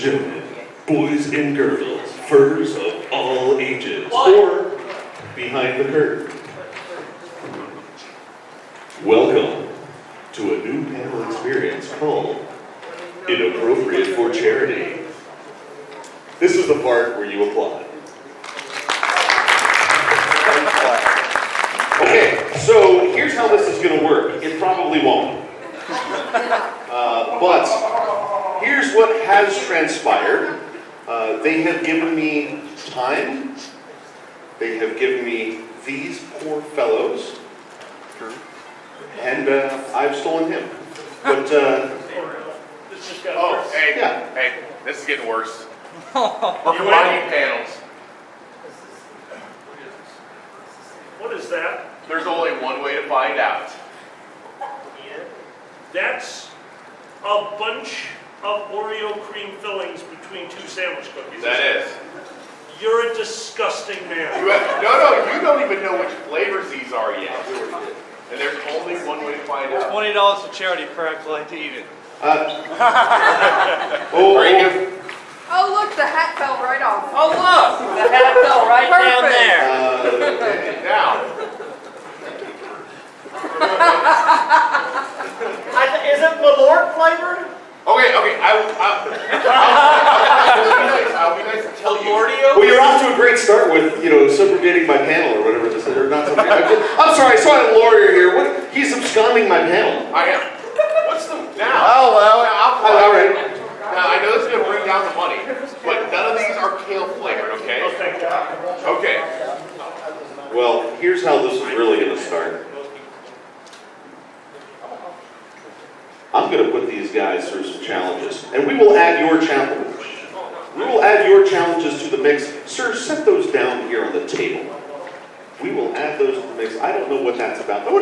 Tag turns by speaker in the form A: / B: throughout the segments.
A: gentlemen, boys and girls, furs of all ages, or behind the curtain. Welcome to a new panel experience called Inappropriate for Charity. This is the part where you applaud. Okay, so here's how this is going to work. It probably won't. But here's what has transpired. They have given me time. They have given me these poor fellows. And I've stolen him. But,
B: hey, this is getting worse. We're combining panels.
C: What is that?
B: There's only one way to find out.
C: That's a bunch of Oreo cream fillings between two sandwich cookies.
B: That is.
C: You're a disgusting man.
B: No, you don't even know which flavors these are yet. And there's only one way to find out.
D: $20 to charity for actually to eat it.
E: Oh, look, the hat fell right off.
D: Oh, look! The hat fell right down there.
B: Now.
D: Isn't Malort flavored?
B: Okay. I'll be nice and tell you.
A: well, you're off to a great start with, subrogating my panel or whatever this is. Or not I'm sorry, I saw a lawyer here. He's absconding my panel.
B: I am. What's the now?
A: Oh, well.
B: All right. Now, I know this is going to bring down the money, but none of these are kale flavored, okay?
C: Oh, thank God.
B: Okay.
A: Well, here's how this is really going to start. I'm going to put these guys through some challenges, and we will add your challenges. We will add your challenges to the mix. Sir, set those down here on the table. We will add those to the mix. I don't know what that's about. Oh,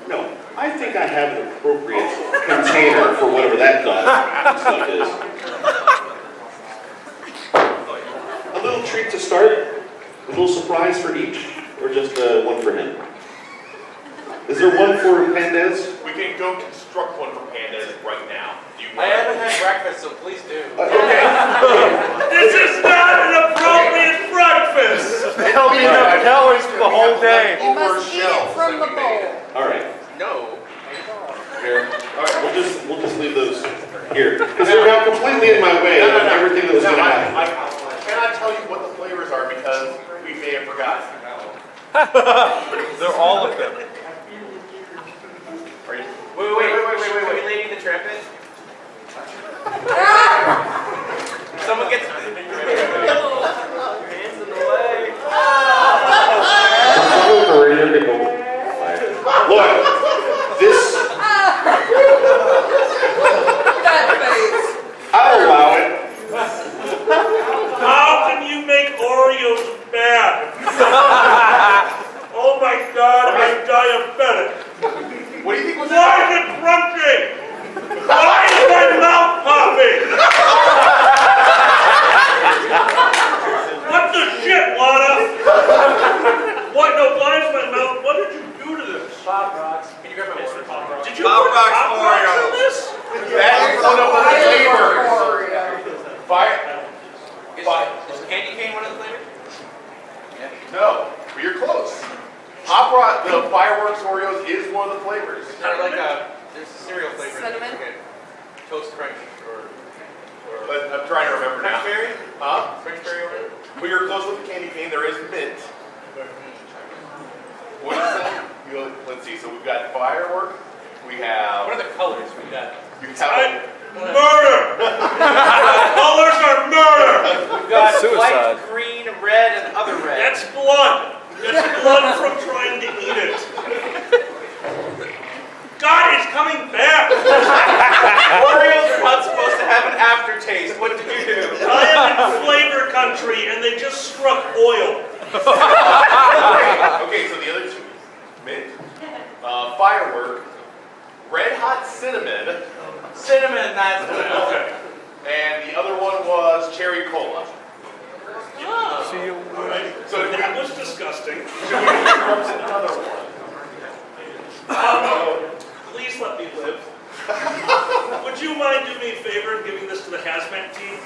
A: no. I think I have an appropriate container for whatever that stuff is. A little treat to start. A little surprise for each, or just one for him. Is there one for Pandez?
B: We can go construct one for Pandas right now. Do you
D: I haven't had breakfast, so please do.
B: Okay.
C: This is not an appropriate breakfast!
D: There'll be enough calories for the whole day.
E: You must eat it from the bowl.
A: All right.
B: No.
A: Here. All right. We'll just leave those here because they're now completely in my way of everything that was going to happen.
B: I cannot tell you what the flavors are because we may have forgotten.
D: They're all of them.
B: Are you?
D: Wait, Lady the Trumpet? Someone gets your hands in the way.
A: Look, this.
E: That face.
A: I'll allow it.
C: How can you make Oreos bad? Oh my God, I'm diabetic.
B: What do you think was
C: Why is it crunchy? Why is my mouth popping? What the shit, Lana? What? No, why is my mouth? What did you do to this?
D: Pop rocks. Can you grab my water? Pop rocks.
C: Did you put Pop Rocks in this?
B: That is one of the flavors.
E: Oreo.
B: Fire.
D: Is candy cane one of the flavors? Yeah.
B: No, but you're close. Pop Rock, the fireworks Oreos is one of the flavors.
D: Kind of like there's a cereal flavor.
E: Cinnamon?
D: Like a toast crunch or
B: But I'm trying to remember now.
D: French berry?
B: Huh?
D: French berry Oreo?
B: But you're close with the candy cane. There is mint. What is that? Let's see. So we've got firework. We have.
D: What are the colors we got?
B: You have.
C: Murder! Colors are murder!
D: We've got
F: Suicide.
D: white, green, red, and other red.
C: That's blood. That's blood from trying to eat it. God, it's coming back.
D: Oreos are not supposed to have an aftertaste. What did you do?
C: I am in flavor country, and they just struck oil.
B: Okay, so the other two: mint, firework, red hot cinnamon,
D: Cinnamon, that's what it is.
C: Okay.
B: and the other one was cherry cola.
F: See you.
C: All right.
B: So
C: That was disgusting.
B: another one.
C: Please let me live. Would you mind doing me a favor and giving this to the hazmat team?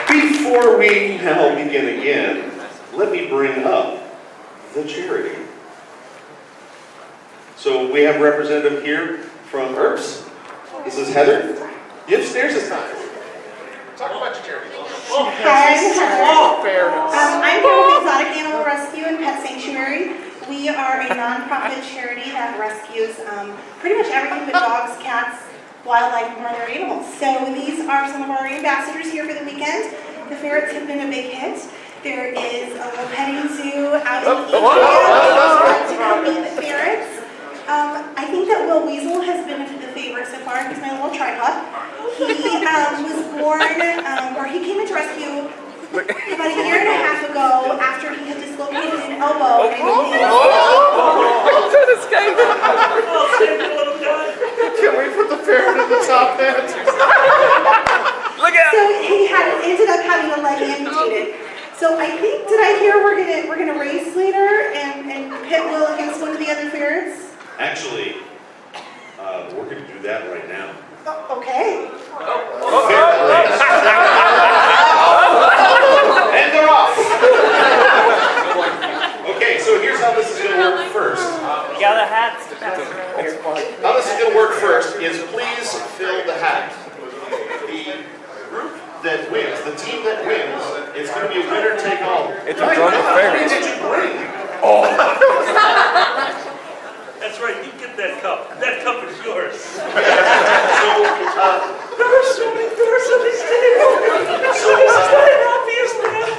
A: Before we now begin again, let me bring up the charity. So we have a representative here from ERPS. This is Heather. You upstairs this time.
B: Talk about your charity.
G: Hi, I'm Heather. I'm here with Exotic Animal Rescue and Pet Sanctuary. We are a non-profit charity that rescues pretty much everything but dogs, cats, wildlife, and other animals. So these are some of our ambassadors here for the weekend. The ferrets have been a big hit. There is a little petting zoo out in the to come meet the ferrets. I think that Will Weasel has been the favorite so far. He's my little tripod. He was born, or he came into rescue about a year and a half ago after he had dislocated an elbow.
B: Can we put the ferret in the top hat?
G: So he ended up having a leg amputated. So I think, did I hear we're gonna race later and pit Will against one of the other ferrets?
A: Actually, we're going to do that right now.
G: Okay.
A: And they're off. Okay, so here's how this is going to work first.
D: You got the hats?
A: How this is going to work first is please fill the hat. The group that wins, the team that wins, is going to be a winner take all.
F: It's a drunk affair.
A: What did you bring?
C: That's right, you get that cup. That cup is yours.
A: So,
C: There are so many bears on this table. So this is not an obvious thing.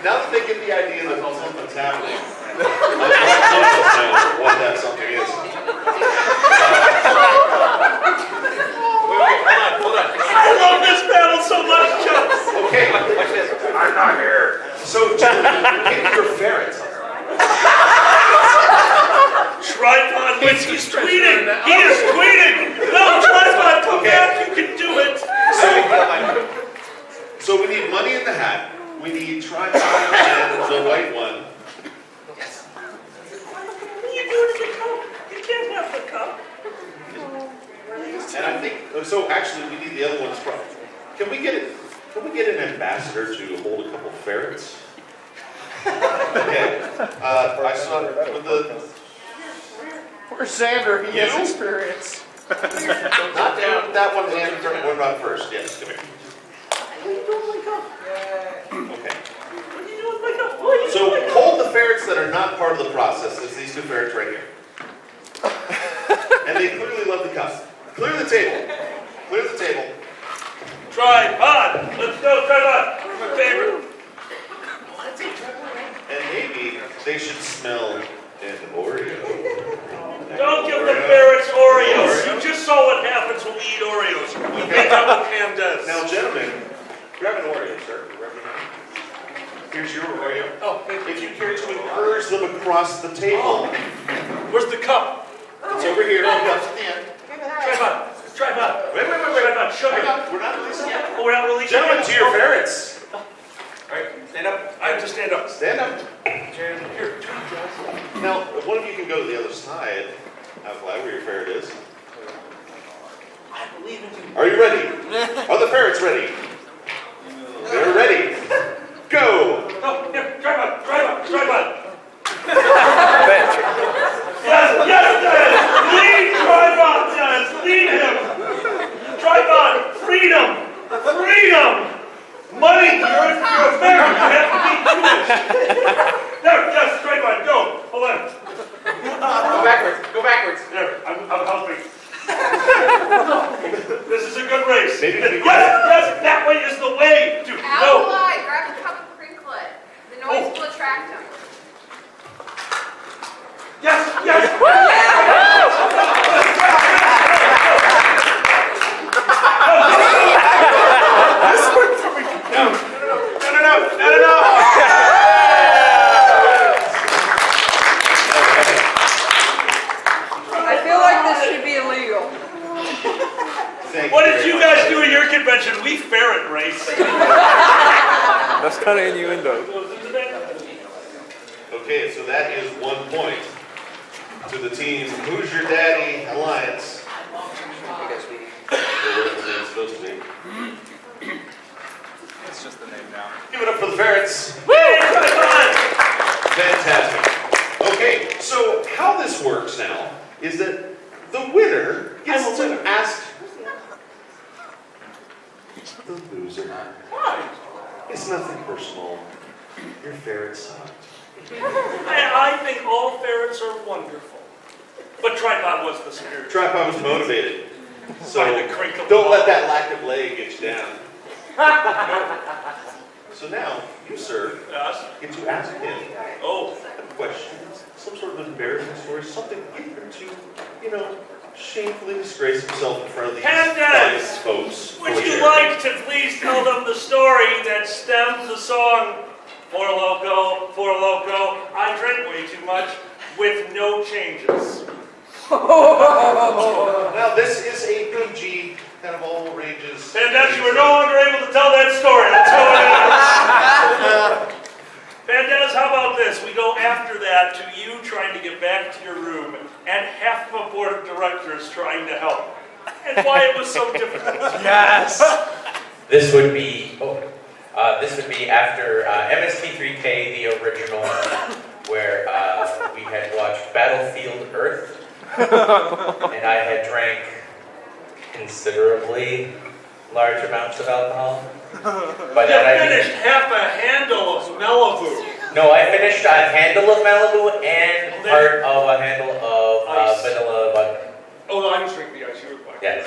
A: now that they get the idea that something's happening, know what that something is.
B: Hold on.
C: I love this battle so much, Chuck.
A: Okay. I'm not here. So, gentlemen, get your ferrets.
C: Tripod, which he's tweeting. He is tweeting. No, Tripod, come back. You can do it.
A: So we need money in the hat. We need tripod and the white one.
C: What are you doing to the cup? You can't have the cup.
A: And I think so. Actually, we need the other ones from. Can we get it? Can we get an ambassador to hold a couple ferrets? Okay. I saw with the.
B: Where's Xander? He has experience.
A: Not down that one hand. What about first? Yes, come here.
C: What are you doing with my cup?
A: Okay.
C: What are you doing with my cup? What are you
A: So
C: doing with my cup?
A: hold the ferrets that are not part of the process. It's these two ferrets right here. And they clearly love the cup. Clear the table. Clear the table.
C: Tripod. Let's go, Tripod. My favorite.
A: And maybe they should smell an Oreo.
C: Don't give the ferrets Oreos. You just saw what happens when we eat Oreos. We pick up what Pam does.
A: Now, gentlemen, grab an Oreo, sir. Here's your Oreo.
C: Oh, thank you.
A: If you care to encourage them across the table,
C: Where's the cup?
A: it's over here.
C: Tripod. Tripod.
A: Wait.
C: Tripod. Sugar.
A: Hang on, we're not releasing yet.
C: Oh, we're not releasing
A: Gentlemen,
C: yet?
A: to your ferrets.
B: Alright, stand up.
C: I have to stand up.
A: Stand up.
C: Here.
A: Now, one of you can go to the other side. Where your ferret is.
C: I believe in you.
A: Are you ready? Are the ferrets ready? They're ready. Go!
C: Oh, here. Tripod. Tripod.
F: Bench.
C: Yes, lead Tripod, Dennis. Lead him. Tripod. Freedom. Money. You're a ferret. You have to be Jewish. There, yes, Tripod. Go. Hold on.
B: Go backwards.
C: There, I'm helping. This is a good race.
A: Maybe we can-
C: Yes, that way is the way to
E: Out
C: go.
E: wide, grab a cup of crinkle it. The noise will attract them.
C: Yes. No.
E: I feel like this should be illegal.
A: Thank
C: What did
A: very
C: you
A: much.
C: guys do at your convention? We ferret race.
F: That's kind of innuendo.
A: Okay, so that is 1 point to the team Who's Your Daddy Alliance.
C: Why?
A: It's nothing personal. Your ferret sucked.
C: I think all ferrets are wonderful. But Tripod was the superior.
A: Tripod was motivated. So
C: By the crinkle.
A: don't let that lack of leg get you down. So now, you, sir,
C: Yes?
A: get to ask him
C: Oh,
A: a question, some sort of embarrassing story, something to, shamefully disgrace himself in front of these
C: Pandas!
A: fine folks.
C: would you like to please tell them the story that stems the song For Loco, I drank way too much, with no changes?
A: Now, this is a PG, kind of all ranges.
C: Pandas, you are no longer able to tell that story. Let's go ahead. Pandas, how about this? We go after that to you trying to get back to your room and half of a board of directors trying to help. And why it was so difficult.
D: Yes.
H: This would be after MST3K, the original, where we had watched Battlefield Earth, and I had drank considerably large amounts of alcohol. By that I mean,
C: finished half a handle of Malibu.
H: no, I finished a handle of Malibu and part of a handle of vanilla vodka.
C: Oh, no, I was drinking the ice. You were fine.
H: Yes.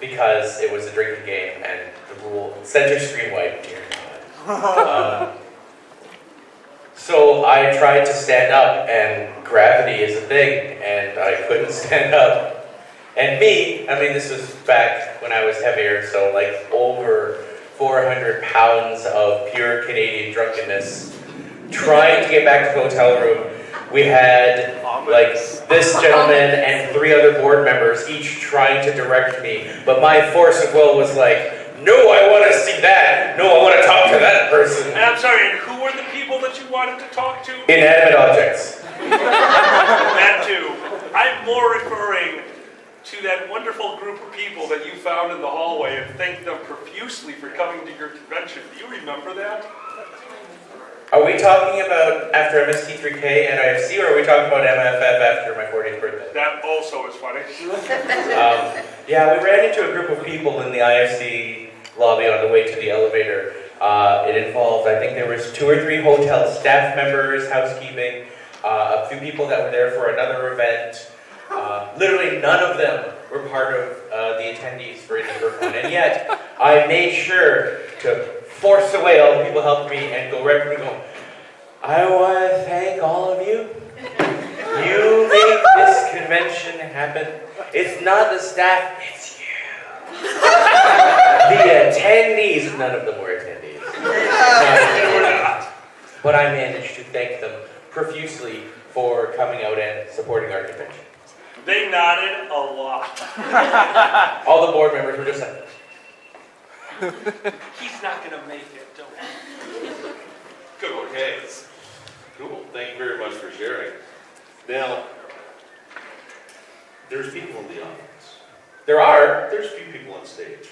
H: Because it was a drinking game and the rule, center screen white, dear God. So I tried to stand up and gravity is a thing and I couldn't stand up. And this was back when I was heavier, so like over 400 pounds of pure Canadian drunkenness. Trying to get back to the hotel room, we had like this gentleman and 3 other board members each trying to direct me, but my force of will was like, no, I want to see that. No, I want to talk to that person.
C: And I'm sorry, and who were the people that you wanted to talk to?
H: Inanimate objects.
C: That too. I'm more referring to that wonderful group of people that you found in the hallway and thanked them profusely for coming to your convention. Do you remember that?
H: Are we talking about after MST3K and IFC, or are we talking about MFF after my 40th birthday?
C: That also is funny.
H: Yeah, we ran into a group of people in the IFC lobby on the way to the elevator. It involved, I think there was 2 or 3 hotel staff members, housekeeping, a few people that were there for another event. Literally none of them were part of the attendees for Inappropriate, and yet I made sure to force away all the people helping me and go right and go, I want to thank all of you. You make this convention happen. It's not the staff, it's you. The attendees, none of them were attendees. They were not. But I managed to thank them profusely for coming out and supporting our convention.
C: They nodded a lot.
H: All the board members were just like,
C: He's not going to make it, don't we?
A: Good, okay. Cool, thank you very much for sharing. Now, there's people in the audience. There's few people on stage.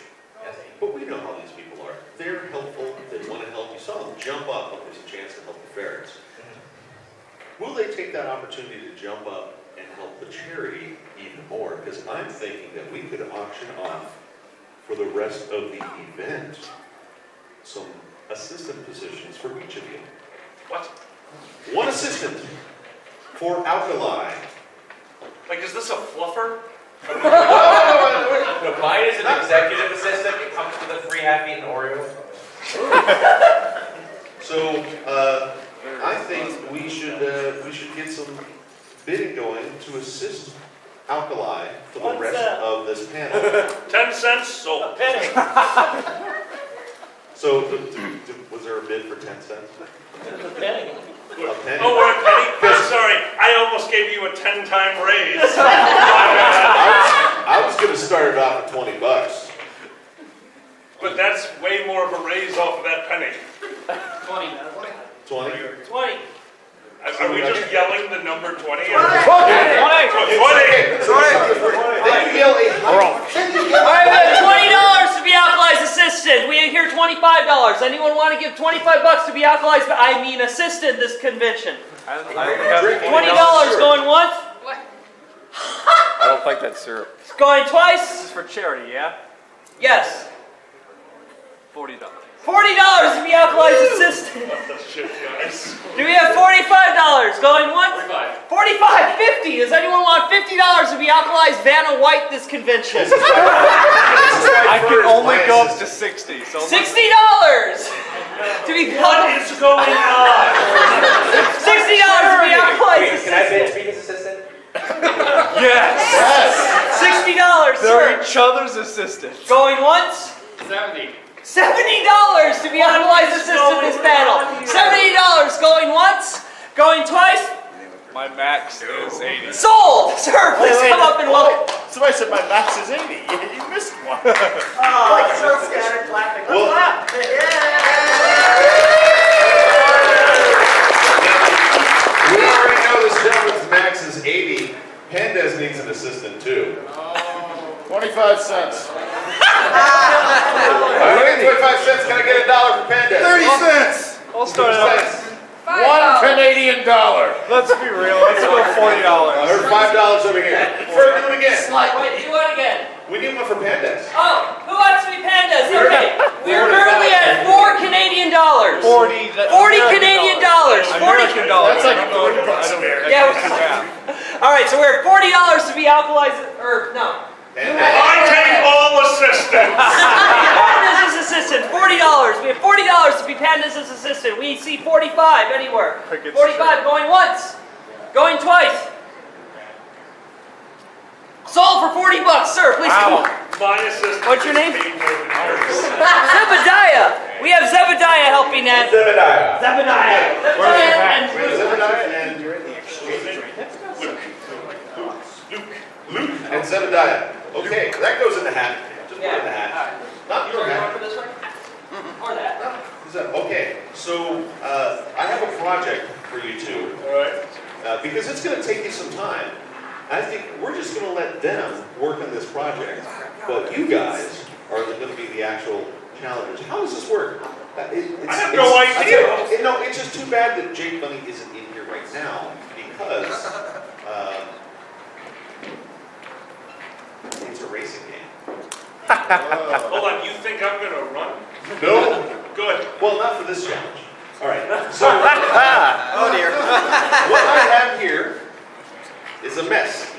A: But we know how these people are. They're helpful, they want to help. You saw them jump up when there's a chance to help the ferrets. Will they take that opportunity to jump up and help the charity even more? Because I'm thinking that we could auction off for the rest of the event some assistant positions for each of you.
C: What?
A: 1 assistant for alkali.
C: Like, is this a fluffer?
H: no, mine is an executive assistant. It comes with a free half-eaten Oreo.
A: So I think we should get some bidding going to assist alkali for the rest of this panel.
C: 10 cents sold.
A: So was there a bid for 10 cents?
C: A
A: penny?
C: Oh, we're a penny? I'm sorry, I almost gave you a 10-time raise.
A: I was going to start it off at $20.
C: But that's way more of a raise off of that penny.
E: 20.
A: 20?
E: 20.
C: Are we just yelling the number 20? 20!
A: Then you yell
E: Alright, we have $20 to be Alkali's assistant. We hear $25. Anyone want to give $25 to be Alkali's, assistant this convention? $20 going once?
F: I don't think that's syrup.
E: Going twice?
D: This is for charity, yeah?
E: Yes.
F: $40.
E: $40 to be alkalized assistant. Do we have $45 going once? 45, 50. Does anyone want $50 to be alkalized Vanna White this convention?
F: I can only go up to 60. So
E: $60 to be
C: What is going on?
E: $60 to be alkalized
H: Can I
E: assistant.
H: be his assistant?
F: yes.
E: $60,
F: They're
E: sir.
F: each other's assistants.
E: Going once? $70 to be alkalized assistant this battle. $70 going once? Going twice?
F: My max is 80.
E: Sold! Sir, please come up and welcome.
B: Somebody said my max is 80. You missed one.
I: Like so scattered clapping. Let's clap.
A: We already know this gentleman's max is 80. Pandez needs an assistant too.
B: 25 cents.
A: I get 25 cents. Can I get $1 for Pandez?
B: 30 cents.
F: I'll start it off.
B: $1 Canadian dollar.
F: Let's be real. Let's go
A: I
F: $40.
A: heard $5 over here. Further do it again.
E: Wait, do what again?
A: We need one for Pandez.
E: Oh, who wants to be pandas? Okay, we're currently at $4 Canadian.
F: 40
E: Canadian dollars.
F: American dollars.
B: That's like
F: I don't know.
E: Yeah,
F: Yeah.
E: all right, so we're at $40 to be alkalized, or no.
C: I take all assistants.
E: Pandas' assistant, $40. We have $40 to be Pandas' assistant. We see 45 anywhere. 45 going once, going twice. Sold for $40, sir. Please come on.
C: My assistant.
E: What's your name?
C: is Dave Wolfuar.
E: Zebediah. We have Zebediah helping that.
H: Zebediah.
E: Zebediah.
A: Wait, Zebediah and Luke and Zebediah. Okay, that goes in the hat. Just put it in the hat. Not your hat.
E: For this one? Or that?
A: Okay, so I have a project for you two.
C: All right.
A: Because it's going to take you some time. I think we're just going to let them work on this project, but you guys are going to be the actual challengers. How does this work?
C: I have no idea.
A: No, it's just too bad that Jake Bunny isn't in here right now because it's a racing game.
C: Hold on, you think I'm going to run?
A: No.
C: Good.
A: Well, not for this challenge. All right. So, oh dear. What I have here is a mess.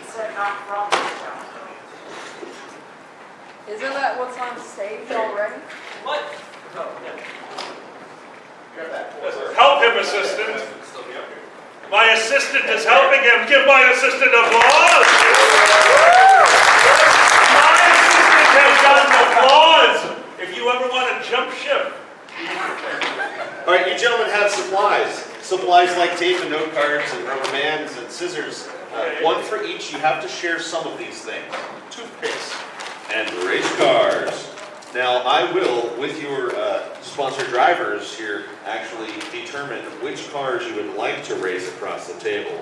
J: Isn't that what's on stage already?
E: What?
C: Help him, assistant. My assistant is helping him. Give my assistant applause. My assistant has gotten applause. If you ever want to jump ship.
A: All right, you gentlemen have supplies. Supplies like tape and note cards and rubber bands and scissors. One for each. You have to share some of these things. Toothpicks and race cars. Now, I will, with your sponsor drivers here, actually determine which cars you would like to race across the table.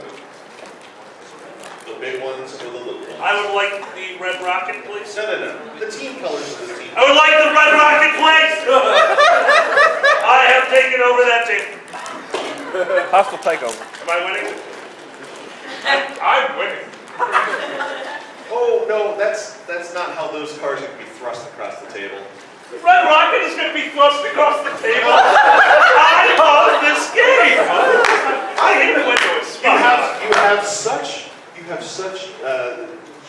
A: The big ones or the little ones?
C: I would like the red rocket, please.
A: No. The team colors of this team.
C: I would like the red rocket, please. I have taken over that team.
F: Hostile takeover.
C: Am I winning? I'm winning.
A: Oh, no, that's not how those cars are going to be thrust across the table.
C: Red Rocket is going to be thrust across the table. I love this game. I hate it when it was
A: You have such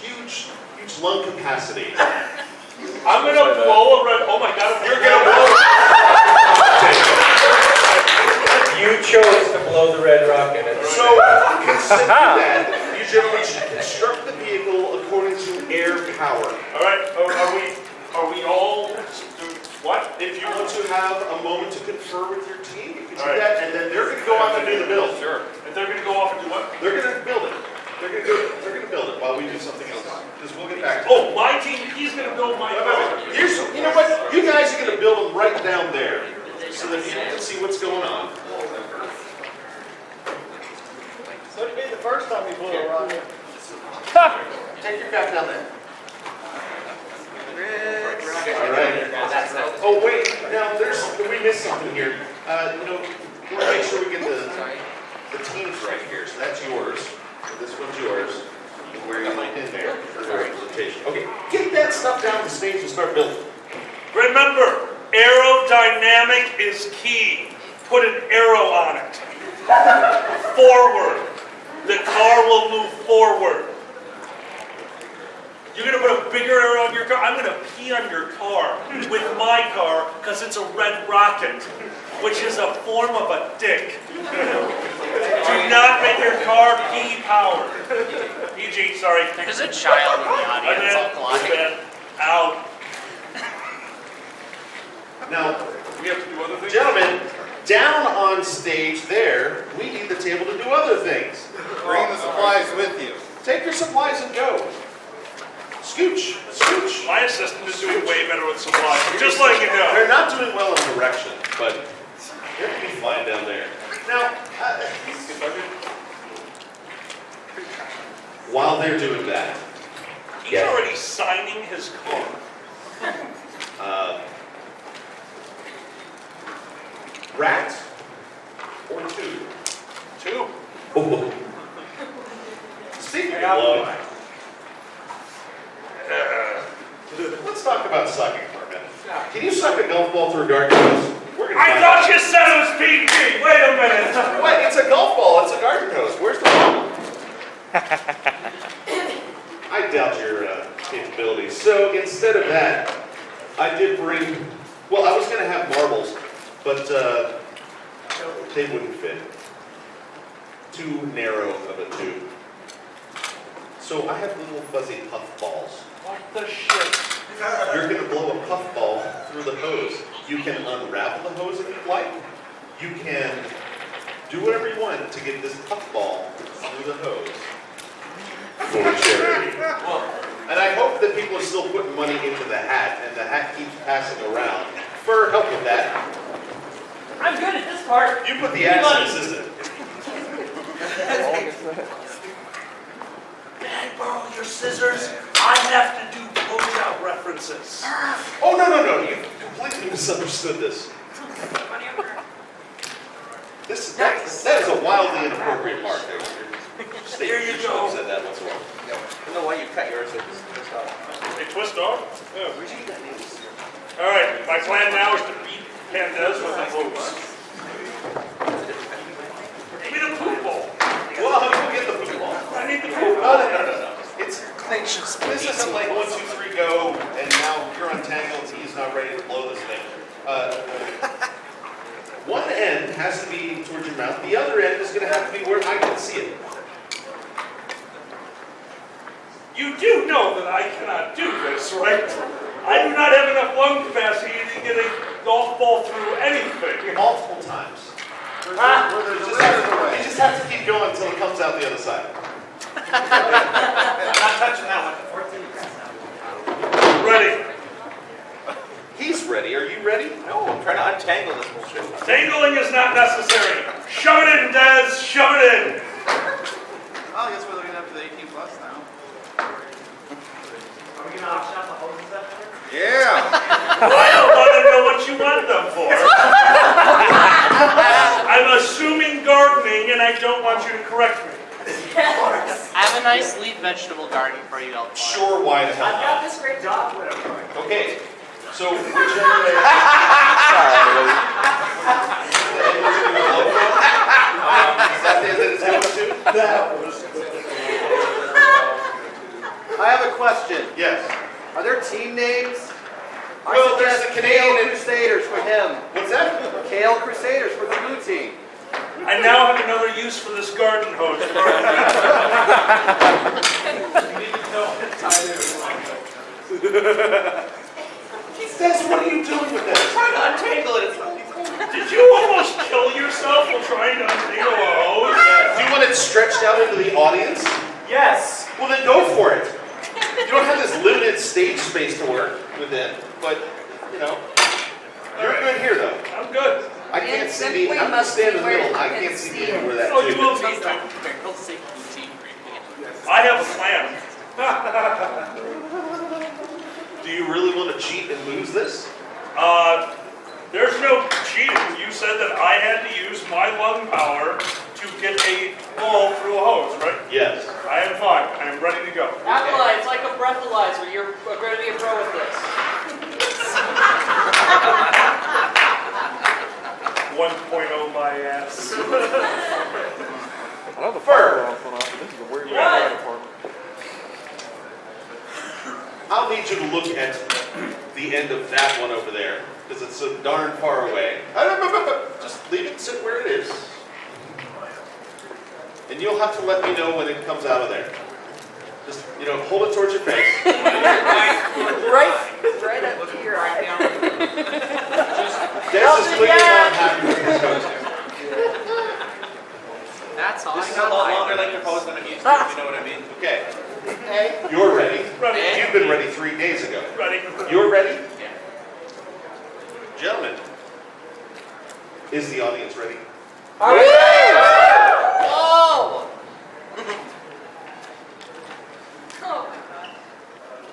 A: huge lung capacity.
C: I'm going to blow a red. Oh my God!
A: You're going to blow.
H: You chose to blow the red rocket.
A: So consider that you gentlemen should construct the vehicle according to air power.
C: All right. Are we all? What?
A: If you want to have a moment to confer with your team, you can do
C: All right.
A: that, and then they're going to go off and do the build.
C: Sure. And they're going to go off and do what?
A: They're going to build it. They're going to build it while we do something else. Because we'll get back to
C: Oh, my team. He's going to build my boat.
A: You know what? You guys are going to build them right down there, so that people can see what's going on.
I: So it'd be the first time you blew a rocket.
A: Take your back down there. All right. Oh wait, now we missed something here. We'll make sure we get the teams right here. So that's yours. So this one's yours. Where you might in there for the representation. Okay, get that stuff down the stage and start building.
C: Remember, Aerodynamic is key. Put an arrow on it. Forward. The car will move forward. You're going to put a bigger arrow on your car? I'm going to pee on your car with my car because it's a red rocket, which is a form of a dick. Do not make your car pee powered. PG, sorry.
D: There's a child in the audience. I'll block it.
C: Out.
A: Now,
B: We have to do other things?
A: gentlemen, down on stage there, we need the table to do other things.
K: Bring the supplies with you.
A: Take your supplies and go. Scooch, scooch.
C: My assistant is doing way better with supplies, just like you know.
A: They're not doing well in direction, but they're going to be fine down there. Now, while they're doing that,
C: He's already signing his car.
A: rat or two?
B: Two.
A: Oh. Speaking of love, let's talk about sucking for a minute. Can you suck a golf ball through a garden hose? We're gonna
C: I
A: find
C: thought
A: out.
C: you said it was PG. Wait a minute.
A: What? It's a golf ball. It's a garden hose. Where's the problem? I doubt your capabilities. So instead of that, I did bring. Well, I was going to have marbles, but they wouldn't fit. Too narrow of a tube. So I have little fuzzy puff balls.
C: What the shit?
A: You're going to blow a puff ball through the hose. You can unravel the hose if you'd like. You can do whatever you want to get this puff ball through the hose for charity. And I hope that people are still putting money into the hat, and the hat keeps passing around for help with that.
E: I'm good at this part.
A: You put the ass in, assistant.
C: Can I borrow your scissors? I have to do blowjob references.
A: Oh, no. You completely misunderstood this. That is a wildly inappropriate mark.
C: There you go.
A: Said that once in a while.
D: I don't know why you cut yours.
C: They twist off? Yeah. All right, my plan now is to beat pandas with the hose. Give me the poop ball.
A: Well, how do you get the poop ball?
C: I need the poop ball.
A: No. This isn't like 1, 2, 3, go, and now you're untangled, he's not ready to blow this thing. One end has to be towards your mouth, the other end is going to have to be where I can see it.
C: You do know that I cannot do this, right? I do not have enough lung capacity to get a golf ball through anything.
A: Multiple times. You just have to keep going until it comes out the other side.
D: Not touching that one. 14.
C: Ready.
A: He's ready. Are you ready?
D: No, I'm trying to untangle this bullshit.
C: Tangling is not necessary. Shove it in, Des. Shove it in.
K: Well, I guess we're looking up to the 18 plus now.
I: Are we gonna auction out the hoses after?
K: Yeah.
C: I don't want to know what you want them for. I'm assuming gardening, and I don't want you to correct me.
D: I have a nice leaf vegetable garden for you, Elf.
A: Sure, why the
I: I've
A: hell
I: got
A: not?
I: this great dog, whatever.
A: Okay, so we're generating... Is that the end that it's going to?
L: I have a question.
A: Yes.
L: Are there team names?
A: Well, there's the
L: Kale
A: Canadian...
L: Crusaders for him.
A: What's that?
L: Kale Crusaders for the blue team.
C: I now have another use for this garden hose.
A: Des, what are you doing with that?
D: Trying to untangle it.
C: Did you almost kill yourself while trying to untangle a hose?
A: Do you want it stretched out into the audience?
D: Yes.
A: Well, then go for it. You don't have this limited stage space to work within, but, you know, you're good here, though.
C: I'm good.
A: I can't see the, I'm going to stand in the middle. I can't see the end where that
C: Oh, you
A: tube
C: will
A: is.
C: need to. I have a plan.
A: Do you really want to cheat and lose this?
C: There's no cheating. You said that I had to use my lung power to get a ball through a hose, right?
A: Yes.
C: I am fine. I am ready to go.
E: Alkali, it's like a breathalyzer. You're going to be a pro with this.
F: the
B: Fur.
F: fire alarm went off, but this is a weird
E: What?
F: fire department.
A: I'll need you to look at the end of that one over there, because it's so darn far away. Just leave it sit where it is. And you'll have to let me know when it comes out of there. Just, hold it towards your face.
J: Right up to your eye.
A: Des is clearly not happy with his go-to.
K: That's all
B: This
K: I
B: is a
K: got.
B: lot longer like the pose than I'm used to, if you know what I mean.
A: Okay. You're ready.
C: Ready.
A: You've been ready 3 days ago.
C: Ready?
A: You're ready?
B: Yeah.
A: Gentlemen, is the audience ready?
E: Are we?
J: Oh!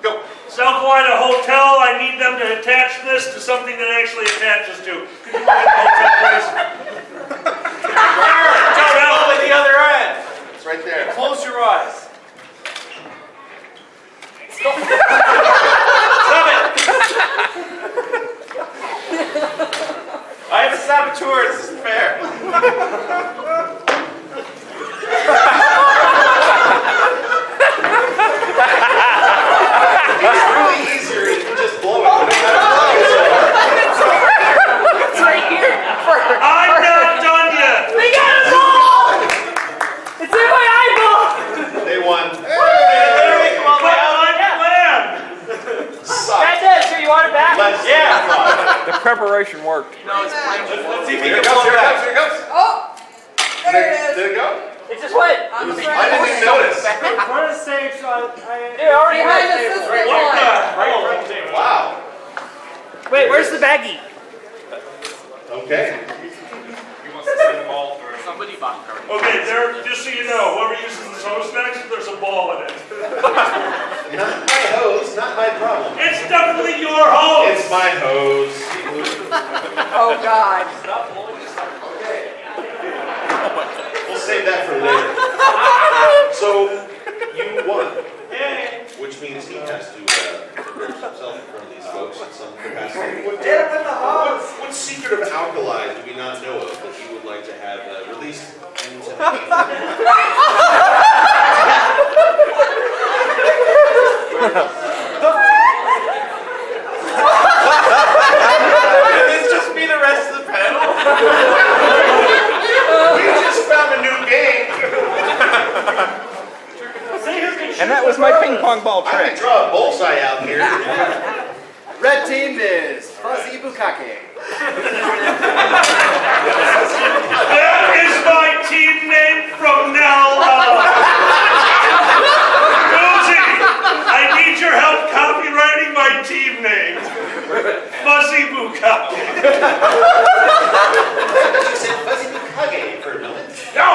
A: Go.
C: South Carolina Hotel, I need them to attach this to something that actually attaches to. Could you look at the hotel, please?
B: Go to the other end.
A: It's right there.
B: Close your eyes.
C: Stop it!
B: I have a saboteur. This isn't fair.
A: It's really easier if you just blow it.
E: It's right here.
C: I'm not done yet!
E: We got a ball! It's in my eyeball!
A: They won.
B: Literally come on
C: But
B: down.
C: my plan!
A: Suck.
E: That's it, so you want it back?
A: Let's
B: Yeah.
F: The preparation worked.
K: No, it's
B: Let's see if we
A: Here
B: can
A: it goes,
B: pull
A: here it
B: it
A: goes,
B: back.
A: here it goes.
J: Oh! There it is.
A: Did it go?
E: It just went.
A: I didn't even notice.
I: In front of the stage, so
E: Dude, already
J: Behind
E: had
J: the
E: it.
J: sister
C: What
J: line.
C: the hell?
A: Wow.
E: Wait, where's the baggie?
A: Okay.
K: somebody bought her.
C: Okay, there, just so you know, whoever uses this hose next, there's a ball in it.
A: Not my hose, not my problem.
C: It's definitely your hose!
A: It's my hose.
J: Oh, God.
A: We'll save that for later. So, you won. Which means he has to embarrass himself in front of these folks in some capacity. What secret of alkali do we not know of that you would like to have released into the
B: Could this just be the rest of the panel?
A: We just found a new game.
F: And that was my ping pong ball
A: I can
F: trick.
A: draw a bullseye out here.
L: Red team is Fuzzy Bukake.
C: That is my team name from now on! Rosie, I need your help copywriting my team name. Fuzzy Bukake.
A: You said Fuzzy Bukage for a moment.
C: No!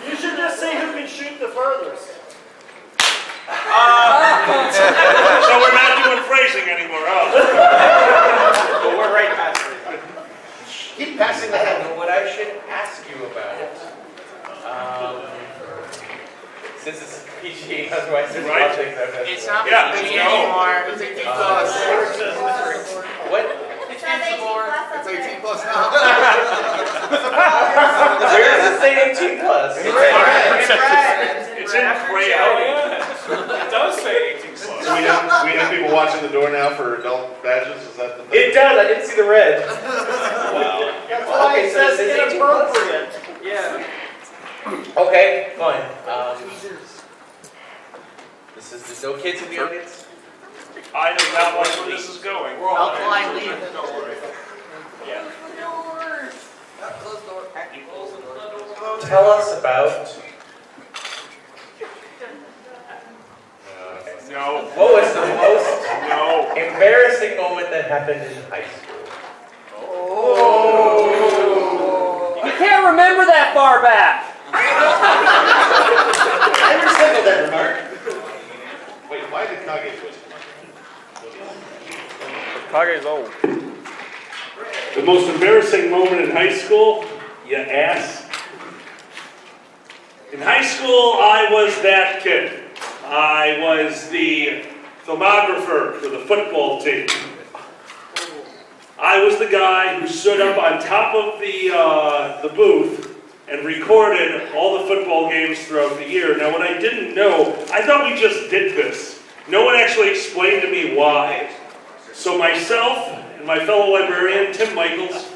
I: You should just say who can shoot the furthest.
C: So we're not doing phrasing anymore, huh?
B: But we're right past it.
A: Keep passing the
H: I don't
A: head.
H: know what I should ask you about. Since it's PG, otherwise there's
C: Right.
H: politics.
K: It's not
C: Yeah,
K: PG
C: no.
K: anymore. It's 18 plus.
H: What?
G: It's 18 plus.
L: It's 18 plus now.
H: Where does it say 18 plus?
C: It's in crayon.
B: It does say 18 plus.
A: Do we have people watching the door now for adult badges? Is that the thing?
H: It does. I didn't see the red.
A: Wow.
H: Okay, so it says 18 plus.
I: Yeah.
H: Okay, fine. There's no kids in the audience.
C: I do not like where this is going.
K: Alkaline lead.
H: Tell us about.
C: No.
H: What was the most
C: No.
H: embarrassing moment that happened in high school?
E: You can't remember that far back.
A: I understand that remark. Wait, why did Kage twist?
F: Kage's old.
C: The most embarrassing moment in high school? You ass. In high school, I was that kid. I was the filmographer for the football team. I was the guy who stood up on top of the booth and recorded all the football games throughout the year. Now, what I didn't know, I thought we just did this. No one actually explained to me why. So myself and my fellow librarian, Tim Michaels,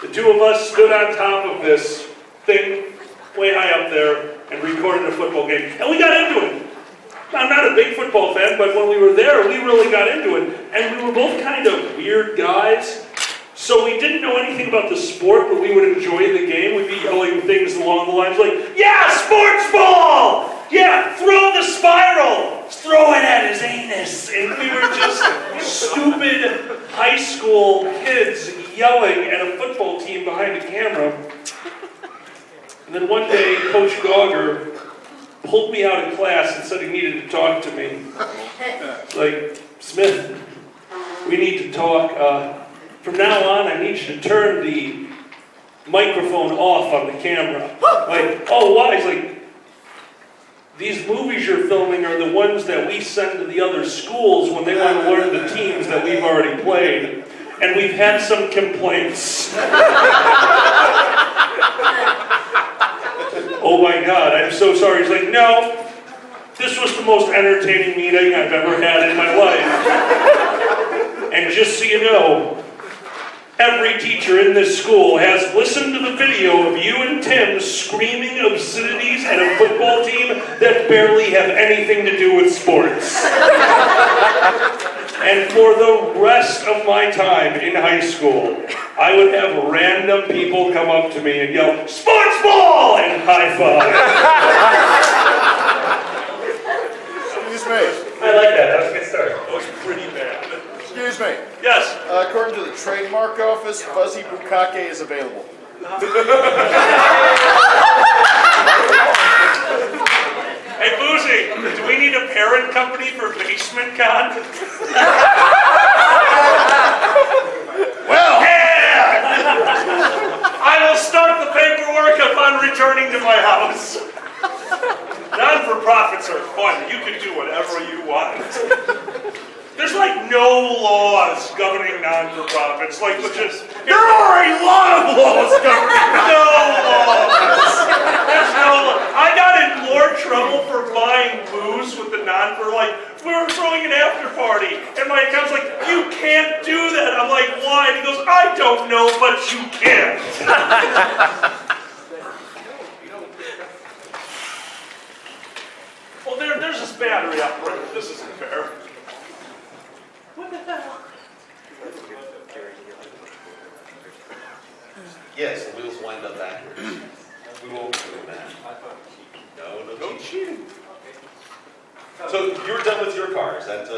C: the two of us stood on top of this thing way high up there and recorded a football game. And we got into it. I'm not a big football fan, but when we were there, we really got into it. And we were both kind of weird guys. So we didn't know anything about the sport, but we would enjoy the game. We'd be yelling things along the lines like, yeah, sports ball! Yeah, throw the spiral! Throw it at his anus! And we were just stupid high school kids yelling at a football team behind a camera. And then one day, Coach Gauger pulled me out of class and said he needed to talk to me. Like, Smith, we need to talk. From now on, I need you to turn the microphone off on the camera. Like, oh, why? He's like, these movies you're filming are the ones that we send to the other schools when they want to learn the teams that we've already played. And we've had some complaints. Oh my God, I'm so sorry. He's like, no, this was the most entertaining meeting I've ever had in my life. And just so you know, every teacher in this school has listened to the video of you and Tim screaming obscenities at a football team that barely have anything to do with sports. And for the rest of my time in high school, I would have random people come up to me and yell, "Sports ball!" and high five.
M: Excuse me.
H: I like that. That was a good start.
C: That was pretty bad.
M: Excuse me.
C: Yes?
M: According to the trademark office, fuzzy bukkake is available.
C: Hey, Boozy, do we need a parent company for Basement Con?
M: Well!
C: Yeah! I will start the paperwork upon returning to my house. Non-for-profits are fun. You can do whatever you want. There's like no laws governing non-for-profits. Like, there are a lot of laws governing no laws. There's no law. I got in more trouble for buying booze with the non-for, like, we were throwing an after party, and my accountant's like, you can't do that. I'm like, why? And he goes, I don't know, but you can't. Well, there's this battery operator. This isn't fair. What the hell?
A: Yes, the wheels wind up backwards. We won't be doing that. No cheating. So you're done with your car, is that,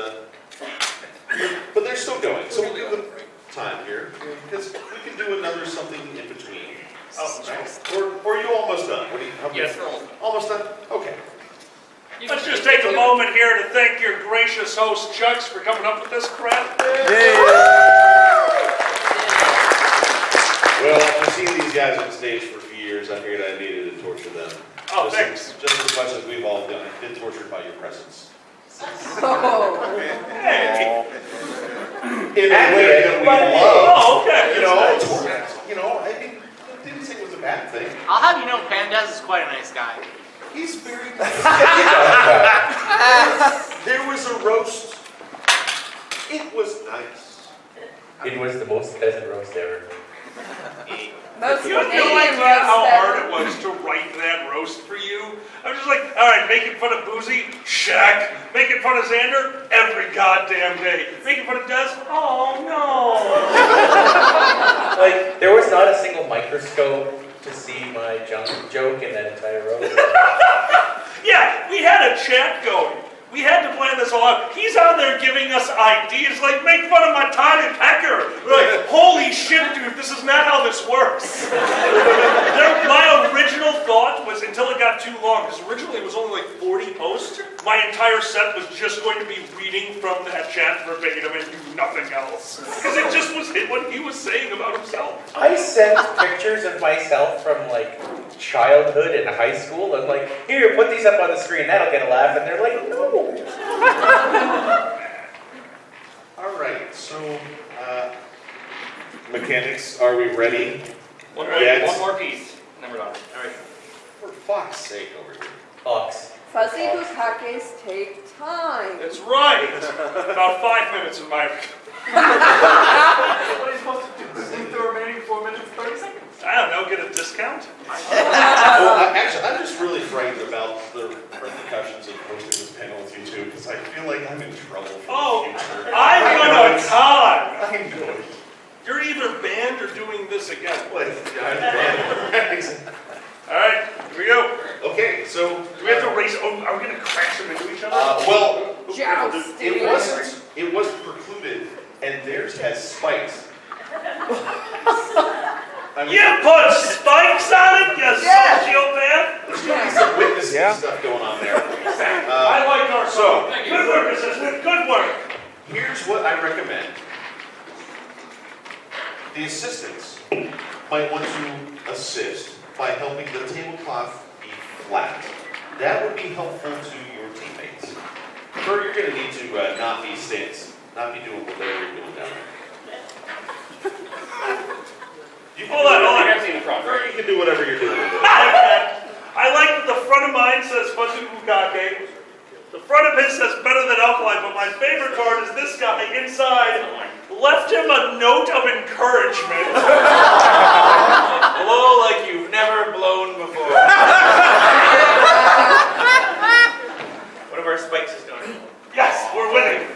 A: but they're still going, so we'll give them time here, because we can do another something in between. Oh, right. Or are you almost done? What do you,
C: Yes.
A: Almost done? Okay.
C: Let's just take a moment here to thank your gracious host, Chucks, for coming up with this crap.
A: Well, after seeing these guys on stage for a few years, I figured I needed to torture them.
C: Oh, thanks.
A: Just as much as we've all been tortured by your presence.
J: Oh.
C: Hey.
A: In a way that we love.
C: Oh, okay.
A: I didn't say it was a bad thing.
D: I'll have you know, Pandaz is quite a nice guy.
A: He's very nice. There was a roast. It was nice.
H: It was the most pleasant roast ever.
J: Most
C: You have no
J: Canadian
C: idea
J: roast
C: how
J: ever.
C: hard it was to write that roast for you. I'm just like, all right, making fun of Boozy, Shaq. Making fun of Xander, every goddamn day. Making fun of Des, oh no.
H: Like, there was not a single microscope to see my junk joke in that entire roast.
C: Yeah, we had a chat going. We had to plan this all out. He's out there giving us ideas, like, make fun of my tiny pecker. We're like, holy shit, dude, this is not how this works. My original thought was, until it got too long, because originally it was only like 40 posts, my entire set was just going to be reading from that chat verbatim and do nothing else. Because it just was what he was saying about himself.
H: I sent pictures of myself from, like, childhood and high school. I'm like, here, put these up on the screen, that'll get a laugh. And they're like, no.
A: All right, so Mechanics, are we ready?
D: One
A: Yes.
D: more piece. Then we're done. All right.
A: For fuck's sake over here.
H: Ox.
J: Fuzzy bukakes take time.
C: That's right. About 5 minutes of my...
B: What are you supposed to do? Sleep the remaining 4 minutes and 30 seconds?
C: I don't know, get a discount?
A: Actually, I'm just really frightened about the repercussions of hosting this panel with you two, because I feel like I'm in trouble for the future.
C: I'm gonna time.
A: I know it.
C: You're either banned or doing this again.
A: What?
C: All right, here we go.
A: Okay, so
C: Do we have to race? Oh, are we gonna crash them into each other?
A: well,
J: Jousting.
A: it wasn't precluded, and theirs has spikes. I mean,
C: You put spikes on it, you sociopath!
A: there's gonna be some witnessing stuff going on there.
C: I like our song. Good work, assistant. Good work.
A: Here's what I recommend. The assistants might want to assist by helping the tablecloth be flat. That would be helpful to your teammates. Kurt, you're going to need to not be doing whatever you're doing down there.
C: Hold on.
A: Kurt, you can do whatever you're doing.
C: I like that the front of mine says fuzzy bukake. The front of his says better than alkaline, but my favorite part is this guy inside left him a note of encouragement.
D: Blow like you've never blown before. One of our spikes is done.
C: Yes, we're winning.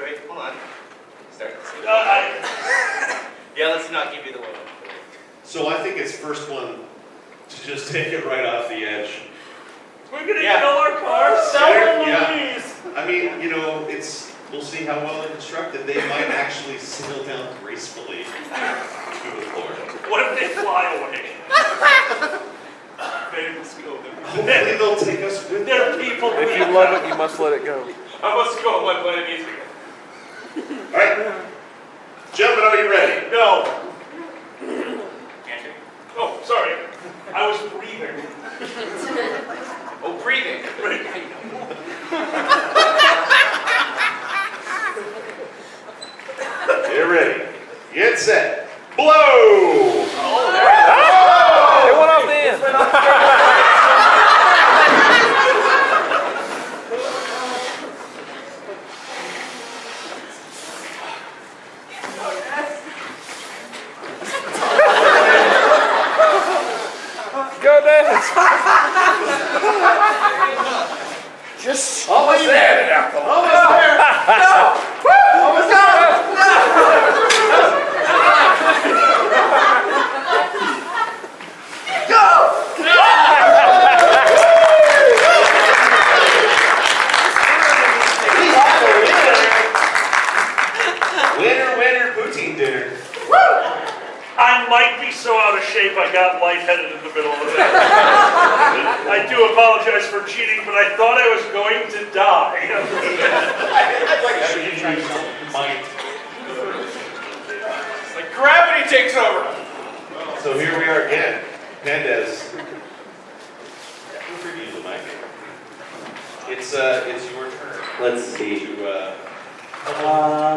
D: Wait, hold on. Start.
E: Yeah, let's not give you the one.
A: So I think it's first one to just take it right off the edge.
C: We're gonna kill our cars.
A: Yeah. I mean, we'll see how well they're constructed. They might actually sail down gracefully to the floor.
C: What if they fly away? Maybe let's go.
A: Hopefully they'll take us with
C: They're people.
F: If you love it, you must let it go.
B: I must go one way it needs to go.
A: All right. Gentlemen, are you ready?
C: No. Oh, sorry. I was breathing.
D: Oh, breathing.
A: Get ready. Get set. Blow!
F: Oh, there you go. It went off the end. Go dance.
M: Just
B: Almost there.
M: Almost there.
B: No. Almost there.
M: Go!
A: Winner, winner, poutine dinner.
C: I might be so out of shape I got lightheaded in the middle of that. I do apologize for cheating, but I thought I was going to die.
B: Like gravity takes over.
A: So here we are again. Mendez. Who reviews the mic? It's your turn.
H: Let's see.
A: To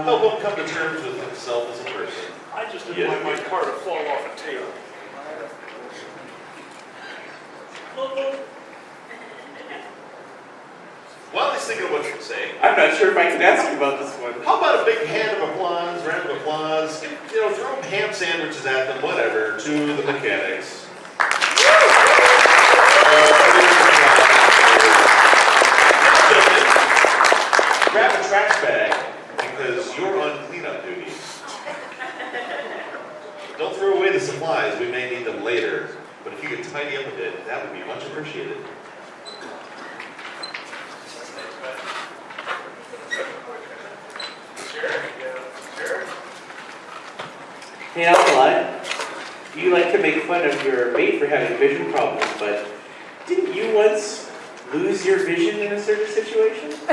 A: help him come to terms with himself as a person.
C: I just didn't want my car to fall off a table.
A: While he's thinking of what to say,
E: I'm not sure if I can ask you about this one.
A: how about a big hand of applause, round of applause, throw ham sandwiches at them, whatever, to the mechanics. Grab a trash bag, because you're on cleanup duty. Don't throw away the supplies, we may need them later, but if you could tidy up a bit, that would be much appreciated.
H: Hey, Alkaline, you like to make fun of your mate for having vision problems, but didn't you once lose your vision in a certain situation?
C: It's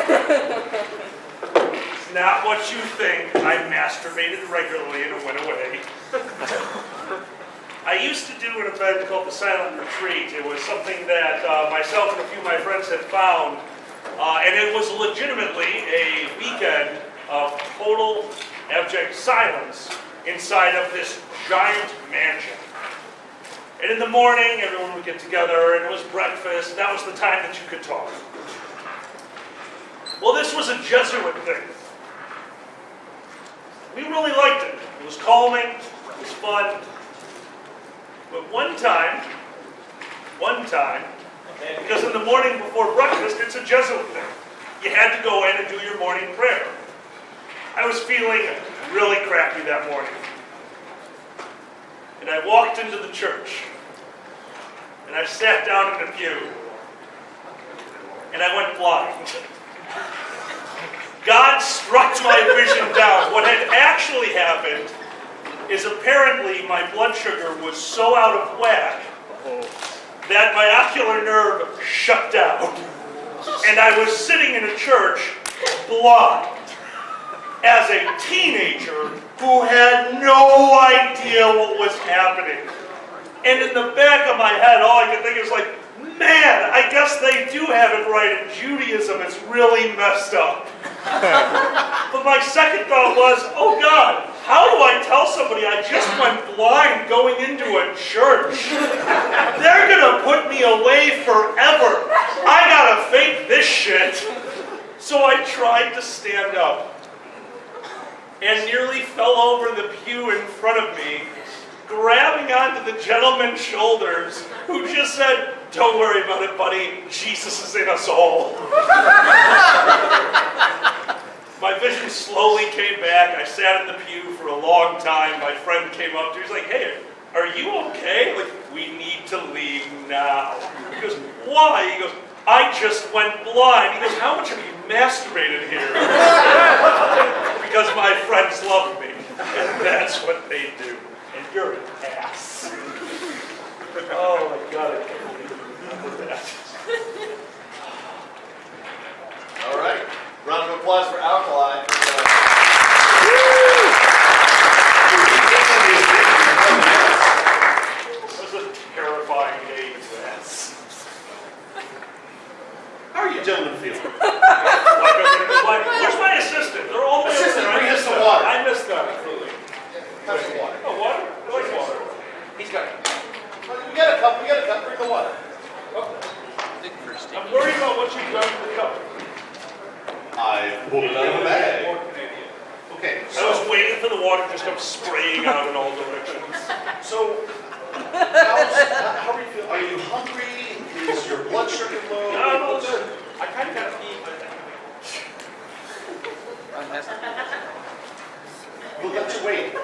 C: not what you think. I masturbated regularly and it went away. I used to do an event called the Silent Retreat. It was something that myself and a few of my friends had found, and it was legitimately a weekend of total abject silence inside of this giant mansion. And in the morning, everyone would get together, and it was breakfast, and that was the time that you could talk. Well, this was a Jesuit thing. We really liked it. It was calming, it was fun. But one time, because in the morning before breakfast, it's a Jesuit thing. You had to go in and do your morning prayer. I was feeling really crappy that morning. And I walked into the church. And I sat down in the pew. And I went blind. God struck my vision down. What had actually happened is apparently my blood sugar was so out of whack that my ocular nerve shut down. And I was sitting in a church blind as a teenager who had no idea what was happening. And in the back of my head, all I could think is like, man, I guess they do have it right in Judaism. It's really messed up. But my second thought was, oh God, how do I tell somebody I just went blind going into a church? They're gonna put me away forever. I gotta fake this shit. So I tried to stand up and nearly fell over the pew in front of me, grabbing onto the gentleman's shoulders, who just said, don't worry about it, buddy. Jesus is in us all. My vision slowly came back. I sat in the pew for a long time. My friend came up to me. He's like, hey, are you okay? Like, we need to leave now. He goes, why? He goes, I just went blind. He goes, how much have you masturbated here? Because my friends love me. And that's what they do. And you're an ass. Oh my God, I can't believe you did that.
K: All right. Round of applause for Alkali.
C: It was a terrifying day to ass.
A: How are you gentlemen feeling?
C: Where's my assistant? They're all the way over
K: Assistant,
C: there.
K: bring us some water.
C: I missed that completely.
K: Have some water.
C: Oh, water? I like water.
K: He's got it. We got a cup. Bring the water.
C: I'm worried about what you've done to the cup.
A: I pulled it out of a bag. Okay,
C: I was waiting for the water to just come spraying out in all directions.
A: So, how are you feeling? Are you hungry? Is your blood sugar low?
C: No,
A: What's it?
C: I kind of got to pee.
A: We'll let you wait.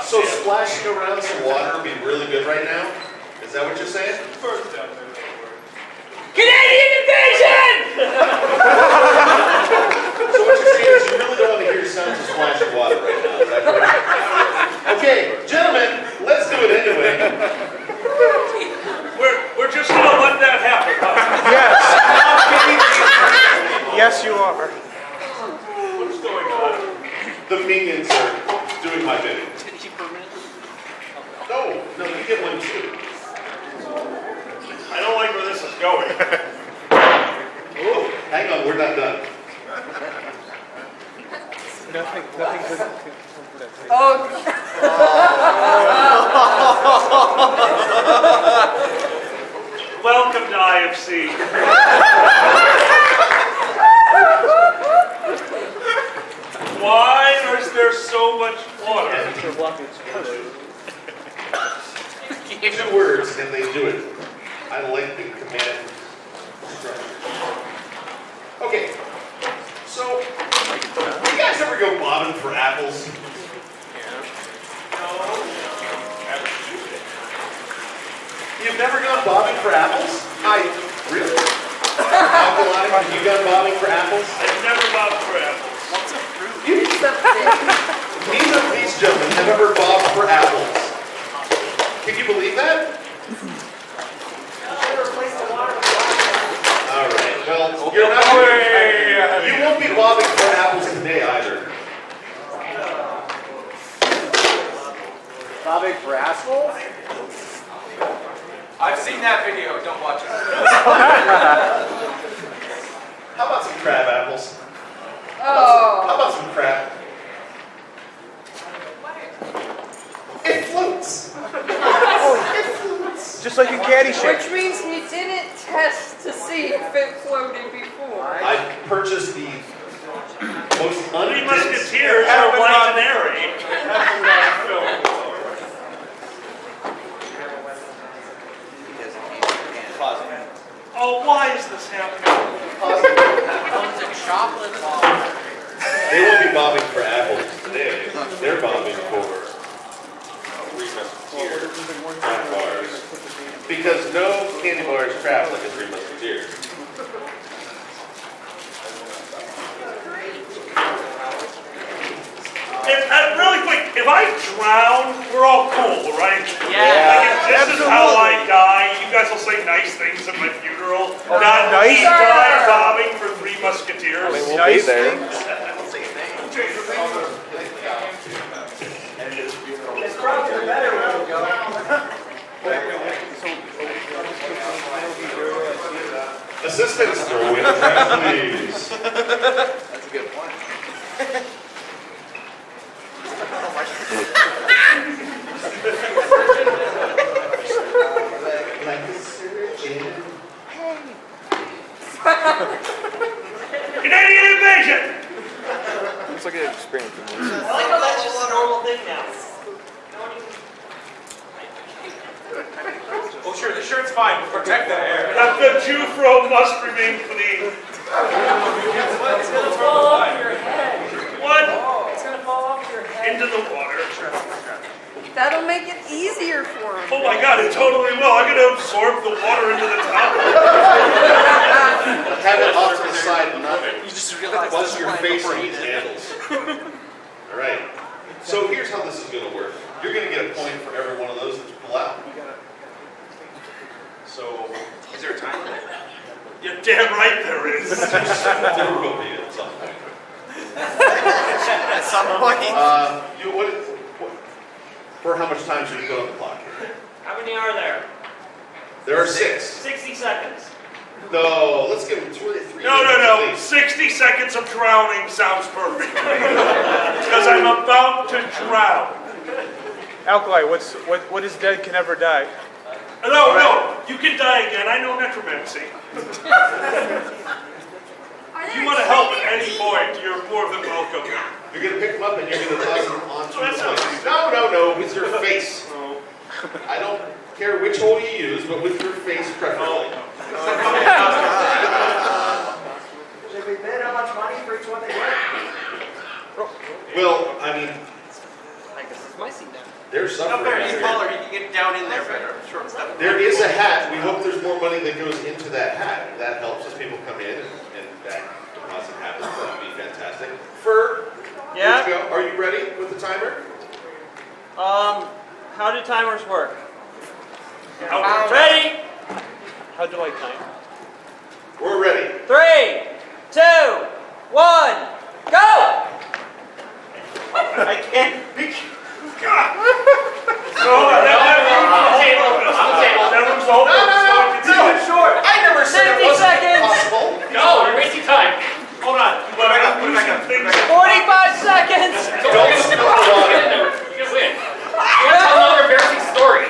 A: So splashing around some water would be really good right now? Is that what you're saying?
C: First down there.
E: Canadian invasion!
A: So what you're saying is you really don't want to hear sounds of splashing water right now, is that correct? Okay, gentlemen, let's do it anyway.
C: We're just going to let that happen, huh?
F: Yes, you are.
C: What's going on?
A: The minions are doing my bidding. No, you get one too.
C: I don't like where this is going.
A: Oh, hang on, we're not done.
F: Nothing good.
J: Oh.
C: Welcome to IFC. Why is there so much water?
A: 2 words and they do it. I like the command structure. Okay, so you guys ever go bobbing for apples? You've never gone bobbing for apples? Really? Alkali, have you gone bobbing for apples?
C: I've never bobbed for apples.
K: What's a fruit?
A: Neither of these gentlemen have ever bobbed for apples. Can you believe that? All right. Well, you're not. You won't be bobbing for apples today either.
L: Bobbing for assholes?
D: I've seen that video. Don't watch it.
A: How about some crab apples? How
J: Oh.
A: about some crab? It floats. It floats.
F: Just like in Caddyshack.
J: Which means you didn't test to see if it floated before.
A: I purchased the most
C: Three
A: undense.
C: Musketeers are legendary. Oh, why is this happening?
D: It's a chocolate bar.
A: They won't be bobbing for apples today. They're bobbing for Three Musketeers crab bars. Because no candy bar is crap like a Three Musketeers.
C: Really quick, if I drown, we're all cool, right?
D: Yeah.
C: Like, if this is how I die, you guys will say nice things at my funeral. Not
F: nice?
C: me die bobbing for Three Musketeers.
F: Nice thing.
I: It's probably better when we go.
A: Assistants, throw in the trash, please.
K: That's a good point.
A: Like a surgeon.
C: Canadian invasion!
F: Looks like an experience.
E: I like how that's just a normal thing now.
B: Oh, sure, the shirt's fine. We'll protect the hair.
C: The Jufro must remain clean.
J: It's gonna fall off your head.
C: What?
J: It's gonna fall off your head.
C: Into the water.
J: That'll make it easier for him.
C: Oh my god, it totally will. I'm gonna absorb the water into the top.
A: Have it off to the side and not
K: You just realized
A: once your face needs handles. All right. So here's how this is going to work. You're going to get a point for every one of those that you pull out. So,
B: Is there a time limit?
C: You're damn right there is.
A: there will be at some point.
K: At some point.
A: What, for how much time should you put on the clock?
E: How many are there?
A: There are 6.
E: 60 seconds.
A: No, let's give them 2 or 3.
C: No. 60 seconds of drowning sounds perfect. Because I'm about to drown.
F: Alkali, what is dead can never die?
C: No. You can die again. I know necromancy. If you want to help at any point, you're more than welcome.
A: You're going to pick them up and you're going to toss them onto
C: That's
A: the
C: not
A: plate. No, with your face.
C: No.
A: I don't care which hole you use, but with your face preferably.
I: Should we bid how much money for each one they get?
A: Well, I mean,
E: This is my seat now.
A: they're suffering.
D: Up there,
A: out
D: he's
A: here.
D: taller. He can get down in there better. Short stuff.
A: There is a hat. We hope there's more money that goes into that hat. That helps as people come in and that deposit happens. That would be fantastic. Fur,
E: Yeah?
A: let's go. Are you ready with the timer?
E: How do timers work?
C: Ready?
F: How do I time?
A: We're ready.
E: 3, 2, 1, go! I can't.
C: God. That room's open.
A: No.
C: Short.
D: I never said it
E: 50
D: wasn't
E: seconds.
A: Possible.
D: No, you're wasting time.
C: Hold on. Put it back up.
E: 45 seconds.
A: Don't spill the water.
D: You win. You want to tell another embarrassing story?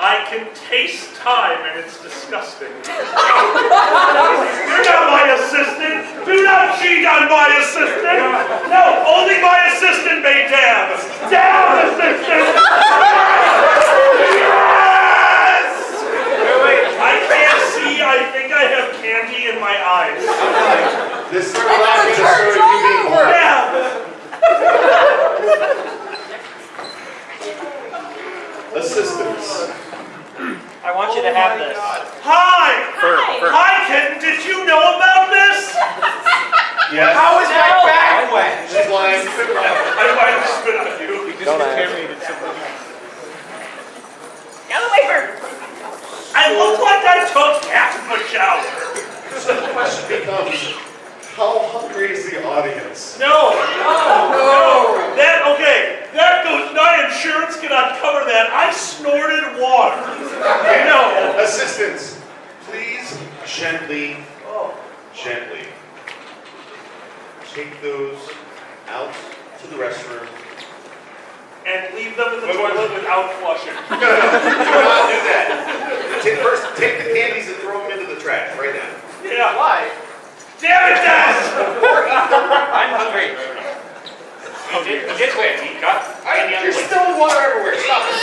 C: I can taste time, and it's disgusting. You're not my assistant. Do not cheat on my assistant. No, only my assistant may dab. Dab, assistant. Yes!
B: Wait.
C: I can't see. I think I have candy in my eyes.
A: This is just you being born.
C: Dab.
A: Assistants.
E: I want you to have this.
C: Hi! Hi, kitten. Did you know about this?
A: Yes.
B: How is my back wet?
A: She's lying.
C: I might have spit on you.
F: Don't ask.
E: Yellow wafer.
C: I look like I took half of a shower.
A: So the question becomes, how hungry is the audience?
C: No. That goes, my insurance cannot cover that. I snorted water. No.
A: Assistants, please gently take those out to the restroom.
C: And leave them in the toilet without flushing.
A: No, do not do that. First, take the candies and throw them into the trash right now.
C: Yeah.
B: Why?
C: Damn it, Dad!
D: I'm hungry. Get wet, Tika.
A: You're spilling water everywhere. Stop it.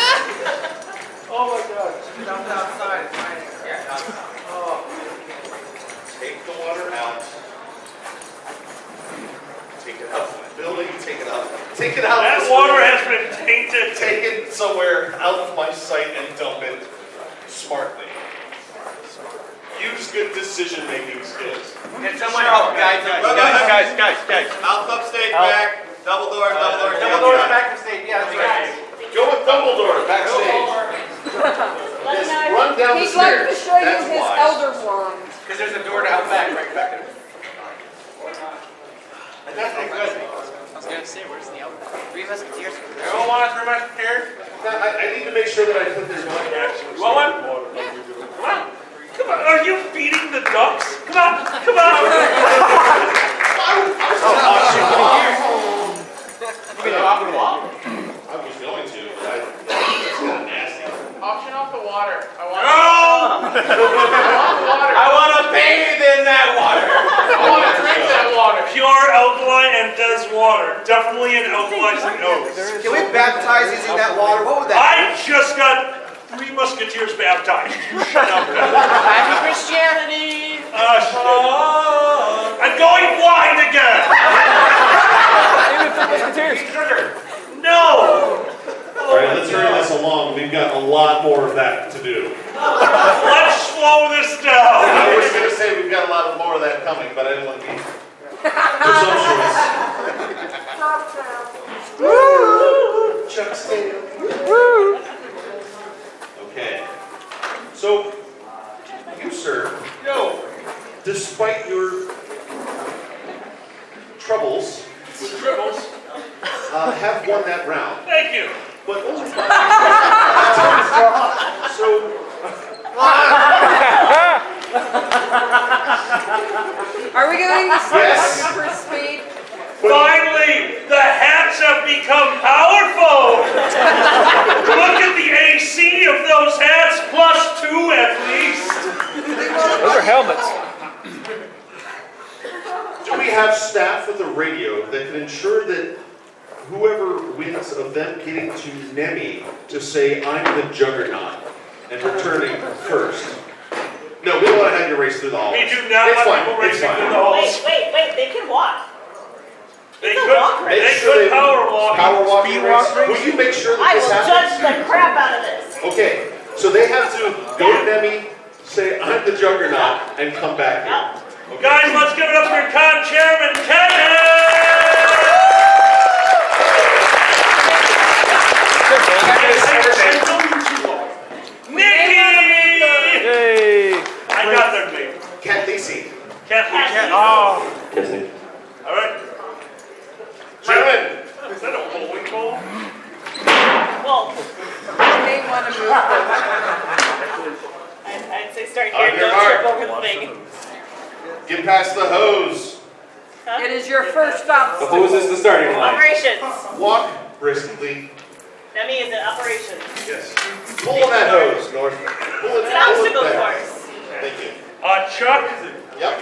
C: Oh my God.
I: Dumped outside. It's fine.
A: Take the water out. Take it out of my building. Take it out. Take it out.
C: That water has been tainted.
A: Take it somewhere out of my sight and dump it smartly. Use good decision-making skills.
B: Get someone help, guys.
K: Guys. Mouth up, stage back. Double door.
B: Dumbledore's back to stage. Yeah, that's right.
A: Go with Dumbledore backstage. Yes, run down the
J: He'd like to
A: stairs.
J: show you
A: That's
J: his
A: wise.
J: elder wand.
B: Because there's a door to out back right back there.
K: That's good. I was gonna say, where's the outfit? Three Musketeers.
B: Everyone want Three Musketeers?
A: I need to make sure that I put this on.
B: You want one?
C: Come on. Come on. Are you feeding the ducks? Come on. Come on.
B: You can off the wall.
A: I was going to, but that's kind of nasty.
B: Auction off the water. I want
C: No!
B: water. I want to bathe in that water. I want to drink that water.
C: Pure alkaline and Des water. Definitely an alkalizing nose.
L: Can we baptize using that water? What would that
C: I just got 3 Musketeers baptized. You shut up.
E: Happy Christianity.
C: I'm going blind again. No.
A: All right, let's hurry this along. We've got a lot more of that to do.
C: Let's slow this down.
A: I was going to say we've got a lot more of that coming, but I didn't want to be presumptuous. Chuck Steele. Okay. So, you, sir, despite your troubles, have won that round.
C: Thank you.
A: But only by so.
J: Are we going to
A: Yes.
J: super speed?
C: Finally, the hats have become powerful. Look at the AC of those hats, +2 at least.
F: Those are helmets.
A: Do we have staff with a radio that can ensure that whoever wins of them getting to Nemi to say, I'm the juggernaut, and returning first? No, we don't want to have you race through the halls.
C: We do not
A: It's
C: want
A: fine.
C: people
A: It's
C: racing
A: fine.
C: through the halls.
N: Wait, they can walk.
C: They
N: It's a
C: could,
N: walk race.
C: they could power walk.
A: Power walking
F: Speed
A: race.
F: walk race?
A: Will you make sure that
N: I
A: this
N: will
A: happens?
N: judge the crap out of this.
A: Okay, so they have to go to Nemi, say, I'm the juggernaut, and come back here. Okay.
C: Guys, let's give it up for con chairman Kevin! Nikki!
F: Yay!
C: I got their name.
A: Cat Lacey.
C: Kathleen.
F: Oh.
C: All right.
A: Chairman.
C: Is that a bowling ball?
N: Well,
J: You may want to move them.
N: I'd say start
A: On
N: here.
A: your
N: Don't
A: mark.
N: trip over the thing.
A: Get past the hose.
J: It is your first stop.
D: The hose is the starting line.
N: Operations.
A: Walk briskly.
N: Nemi is in operations.
A: Yes. Pull on that hose, North. Pull it.
N: It's an obstacle course.
A: Thank you.
C: Chuck.
A: Yep.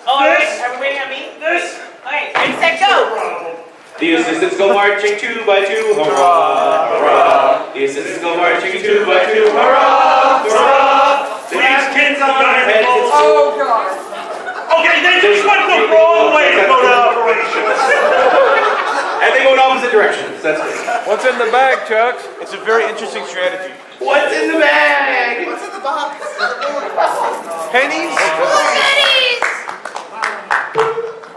N: Oh,
C: This-
N: are we waiting on me?
C: This.
N: Okay, ready, set, go.
H: The assistants go marching 2 by 2, hurrah, hurrah. The assistants go marching 2 by 2, hurrah, hurrah.
C: These kids on
H: their heads.
J: Oh, God.
C: Okay, they just went the wrong way to go to operations.
H: And they go in opposite directions. That's good.
F: What's in the bag, Chuck?
K: It's a very interesting strategy.
H: What's in the bag?
L: What's in the box?
K: Pennies?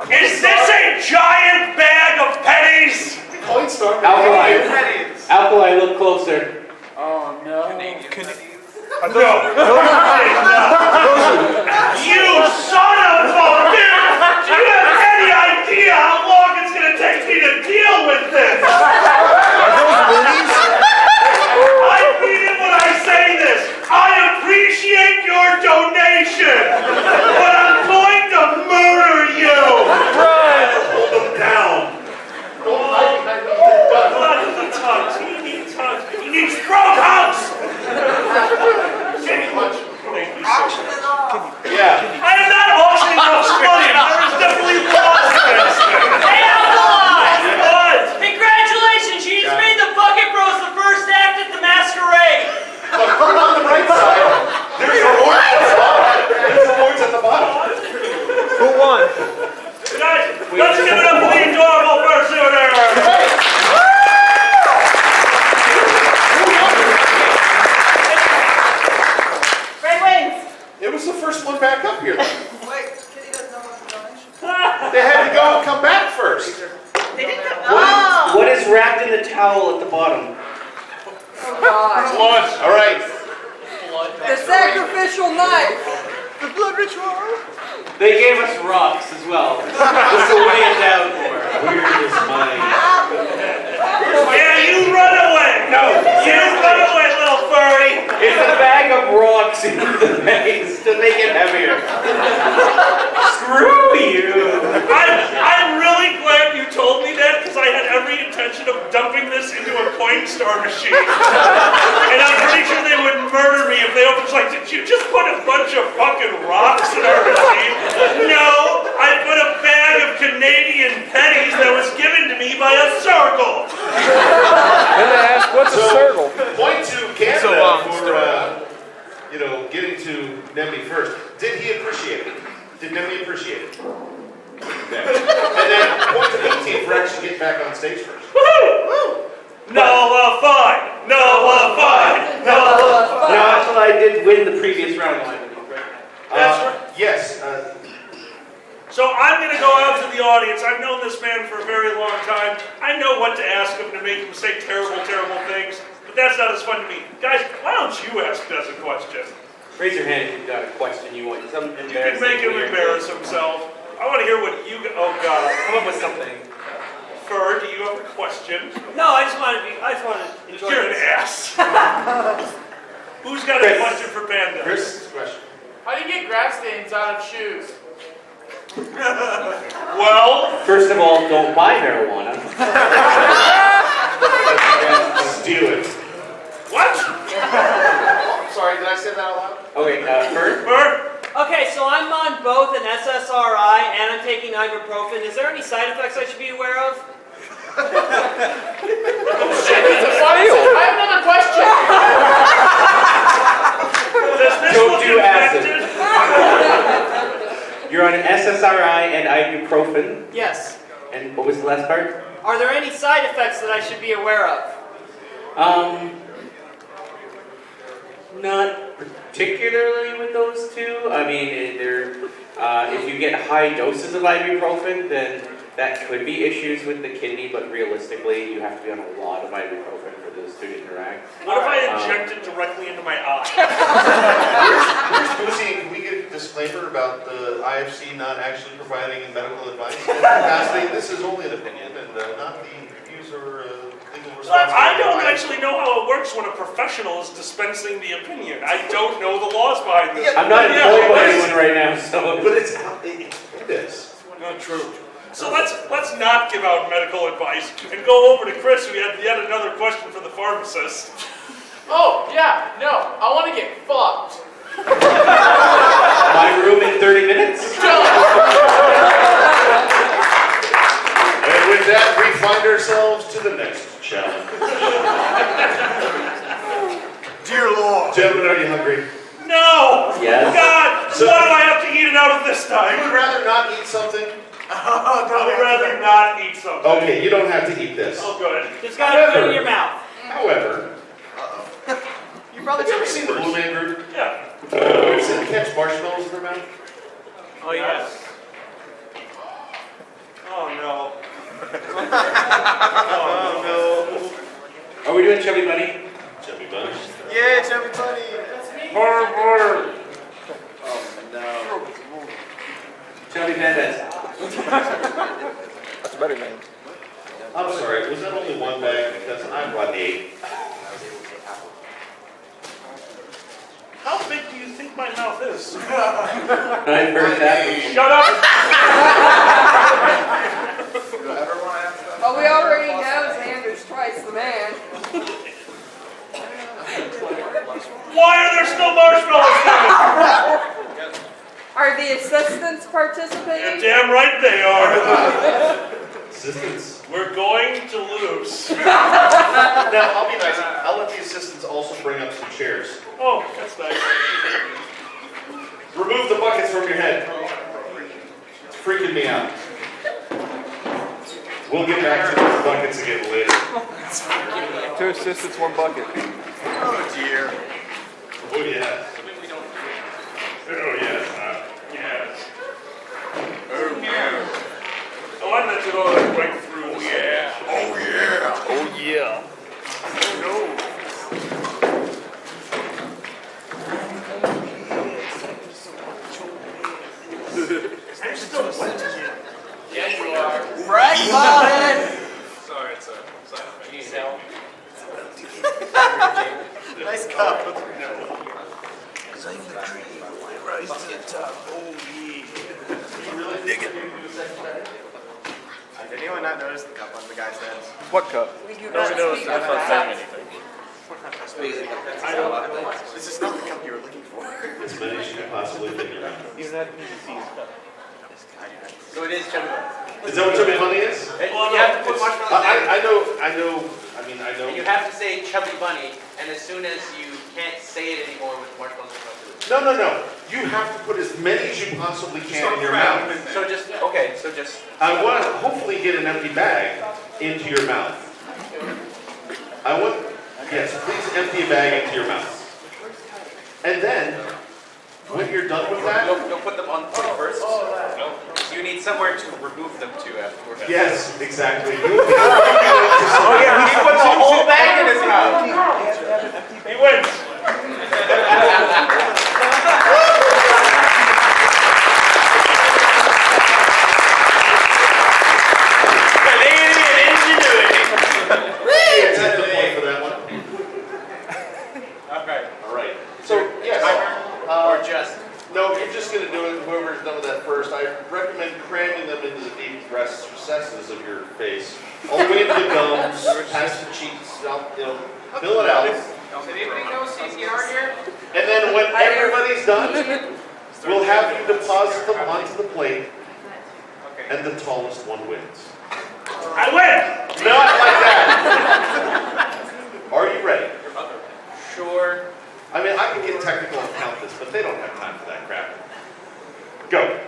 C: Is this a giant bag of pennies?
A: Coinstar.
H: Alkali. Alkali, look closer.
J: Oh, no.
C: No. You son of a bitch! Do you have any idea how long it's going to take me to deal with this? I mean it when I say this. I appreciate your donation, but I'm going to murder you. Right. Hold them down. Teeny tugs. He needs throat hugs. Thank you, sir.
A: Yeah.
C: I am not auctioning off money. There is definitely laws against it.
E: Hey, Alkali!
C: What?
E: Congratulations, you just made the Bucket Bros the first act at the masquerade.
A: But on the right side, there's rewards at the bottom. There's rewards at the bottom.
F: Who won?
C: Guys, let's give it up for the adorable pursuiter.
N: Red wings.
A: It was the first one back up here.
L: Wait, Kitty doesn't know what's the donation.
A: They had to go and come back first.
N: They didn't come. Oh.
H: What is wrapped in the towel at the bottom?
J: Oh, God.
A: Blood. All right.
J: The sacrificial knife.
L: The blood ritual.
H: They gave us rocks as well. Just to weigh it down more. Weird as mine.
C: Yeah, you run away. No, you run away, little furry.
H: It's a bag of rocks in the base to make it heavier. Screw you.
C: I'm really glad you told me that because I had every intention of dumping this into a Coinstar machine. And I'm pretty sure they would murder me if they opened like, did you just put a bunch of fucking rocks in our machine? No, I put a bag of Canadian pennies that was given to me by a circle.
F: Then they ask, what's a circle?
A: Point to Canada
F: So long
A: for getting to Nemi first. Did he appreciate it? Did Nemi appreciate it? Okay. And then point to 18 for actually getting back on stage first.
C: Woo! Nullify! Nullify! Nullify!
H: No, actually, I did win the previous round.
C: That's right.
A: Yes.
C: So I'm going to go out to the audience. I've known this man for a very long time. I know what to ask him to make him say terrible, terrible things. But that's not as fun to me. Guys, why don't you ask Des a question?
H: Raise your hand if you've got a question you want. Some
C: You can make him embarrass himself. I want to hear what you... Oh, God.
H: Come up with something.
C: Fur, do you have a question?
E: No, I just want to enjoy
C: You're an
E: this.
C: ass. Who's got a question for Panda?
A: Chris, question.
K: How do you get grass stains out of shoes?
C: Well...
H: First of all, don't buy marijuana.
A: Steal it.
C: What?
L: Sorry, did I say that out loud?
H: Okay, Fern?
C: Fur?
E: Okay, so I'm on both an SSRI and I'm taking ibuprofen. Is there any side effects I should be aware of?
K: I have another question.
C: Does this
H: Don't
C: look
H: do acid.
C: infected?
H: You're on an SSRI and ibuprofen.
E: Yes.
H: And what was the last part?
E: Are there any side effects that I should be aware of?
H: Not particularly with those two. I mean, if you get high doses of ibuprofen, then that could be issues with the kidney, but realistically, you have to be on a lot of ibuprofen for those two to interact.
C: What if I inject it directly into my eye?
A: Here's Boozy. Can we get a disclaimer about the IFC not actually providing medical advice? This is only an opinion and not the views or legal responsibility.
C: I don't actually know how it works when a professional is dispensing the opinion. I don't know the laws behind this.
H: I'm not employed by anyone right now, so...
A: But it is.
C: Not true. So let's not give out medical advice and go over to Chris, who had yet another question for the pharmacist.
D: Oh, yeah, no. I want to get fucked.
H: My room in 30 minutes?
A: And with that, we find ourselves to the next challenge.
M: Dear Lord.
A: Gentlemen, are you hungry?
C: No!
H: Yes.
C: God! So what do I have to eat it out of this time?
A: You would rather not eat something?
C: I would rather not eat something.
A: Okay, you don't have to eat this.
C: Oh, good.
E: Just gotta put it in your mouth.
A: However,
K: You probably
A: have you ever seen the Blue Man Group?
C: Yeah.
A: Ever seen them catch marshmallows in their mouth?
C: Oh, yes. Oh, no. Oh, no.
H: Are we doing Chubby Bunny?
A: Chubby Bunny.
K: Yeah, Chubby Bunny.
C: Burr.
K: Oh, no.
H: Chubby Pandas.
M: That's a better name.
A: I'm sorry, was that only one bag? Because I brought 8.
C: How big do you think my mouth is?
H: I've heard that.
C: Shut up!
J: Well, we already know Xander's twice the man.
C: Why are there still marshmallows there?
J: Are the assistants
C: You're
J: participating?
C: damn right they are.
A: Assistants.
C: We're going to lose.
A: Now, I'll be nice. I'll let the assistants also bring up some chairs.
C: Oh, that's nice.
A: Remove the buckets from your head. It's freaking me out. We'll get back to those buckets again later.
F: 2 assistants, 1 bucket.
K: Oh, dear.
A: Oh, yes. Oh, yes.
C: Yes. Oh, yeah. Oh, I meant to go right through. Oh, yeah.
M: Oh, yeah.
F: Oh, yeah.
C: Oh, no. I'm still wet.
D: Yeah, you are.
K: Brag about it.
D: Sorry, it's a side effect.
K: Nice cup.
M: Sing the tree, rise to the top. Oh, yeah. You really dig it.
K: Did anyone not notice the cup on the guy's head?
F: What cup?
J: We do not speak of
F: I'm not
J: that.
F: saying anything.
K: This is not the cup you were looking for.
A: As many as you can possibly think of.
L: So it is Chubby Bunny.
A: Is that what Chubby Bunny is?
L: You have to put marshmallows in.
A: I know.
L: And you have to say Chubby Bunny, and as soon as you can't say it anymore with marshmallows,
A: No. You have to put as many as you possibly can in your mouth.
L: so just
A: I want to hopefully get an empty bag into your mouth. Yes, please empty a bag into your mouth. And then, when you're done with that,
L: You'll put them on the plate first. No. You need somewhere to remove them to afterwards.
A: yes, exactly.
L: Oh yeah, he put the whole bag in his mouth.
C: He wins.
D: Canadian ingenuity.
A: It's at the point for that one.
L: Okay.
A: All right. So yes.
L: Or just.
A: No, you're just going to do it. Whoever's done with that first, I recommend cramming them into the deep recesses of your face, all the way into the gums, past the cheeks. Fill it out.
D: Does anybody know CCR here?
A: And then when everybody's done, we'll have you deposit them onto the plate, and the tallest one wins.
C: I win.
A: Not like that. Are you ready?
L: Sure.
A: I mean, I can get technical and count this, but they don't have time for that crap. Go.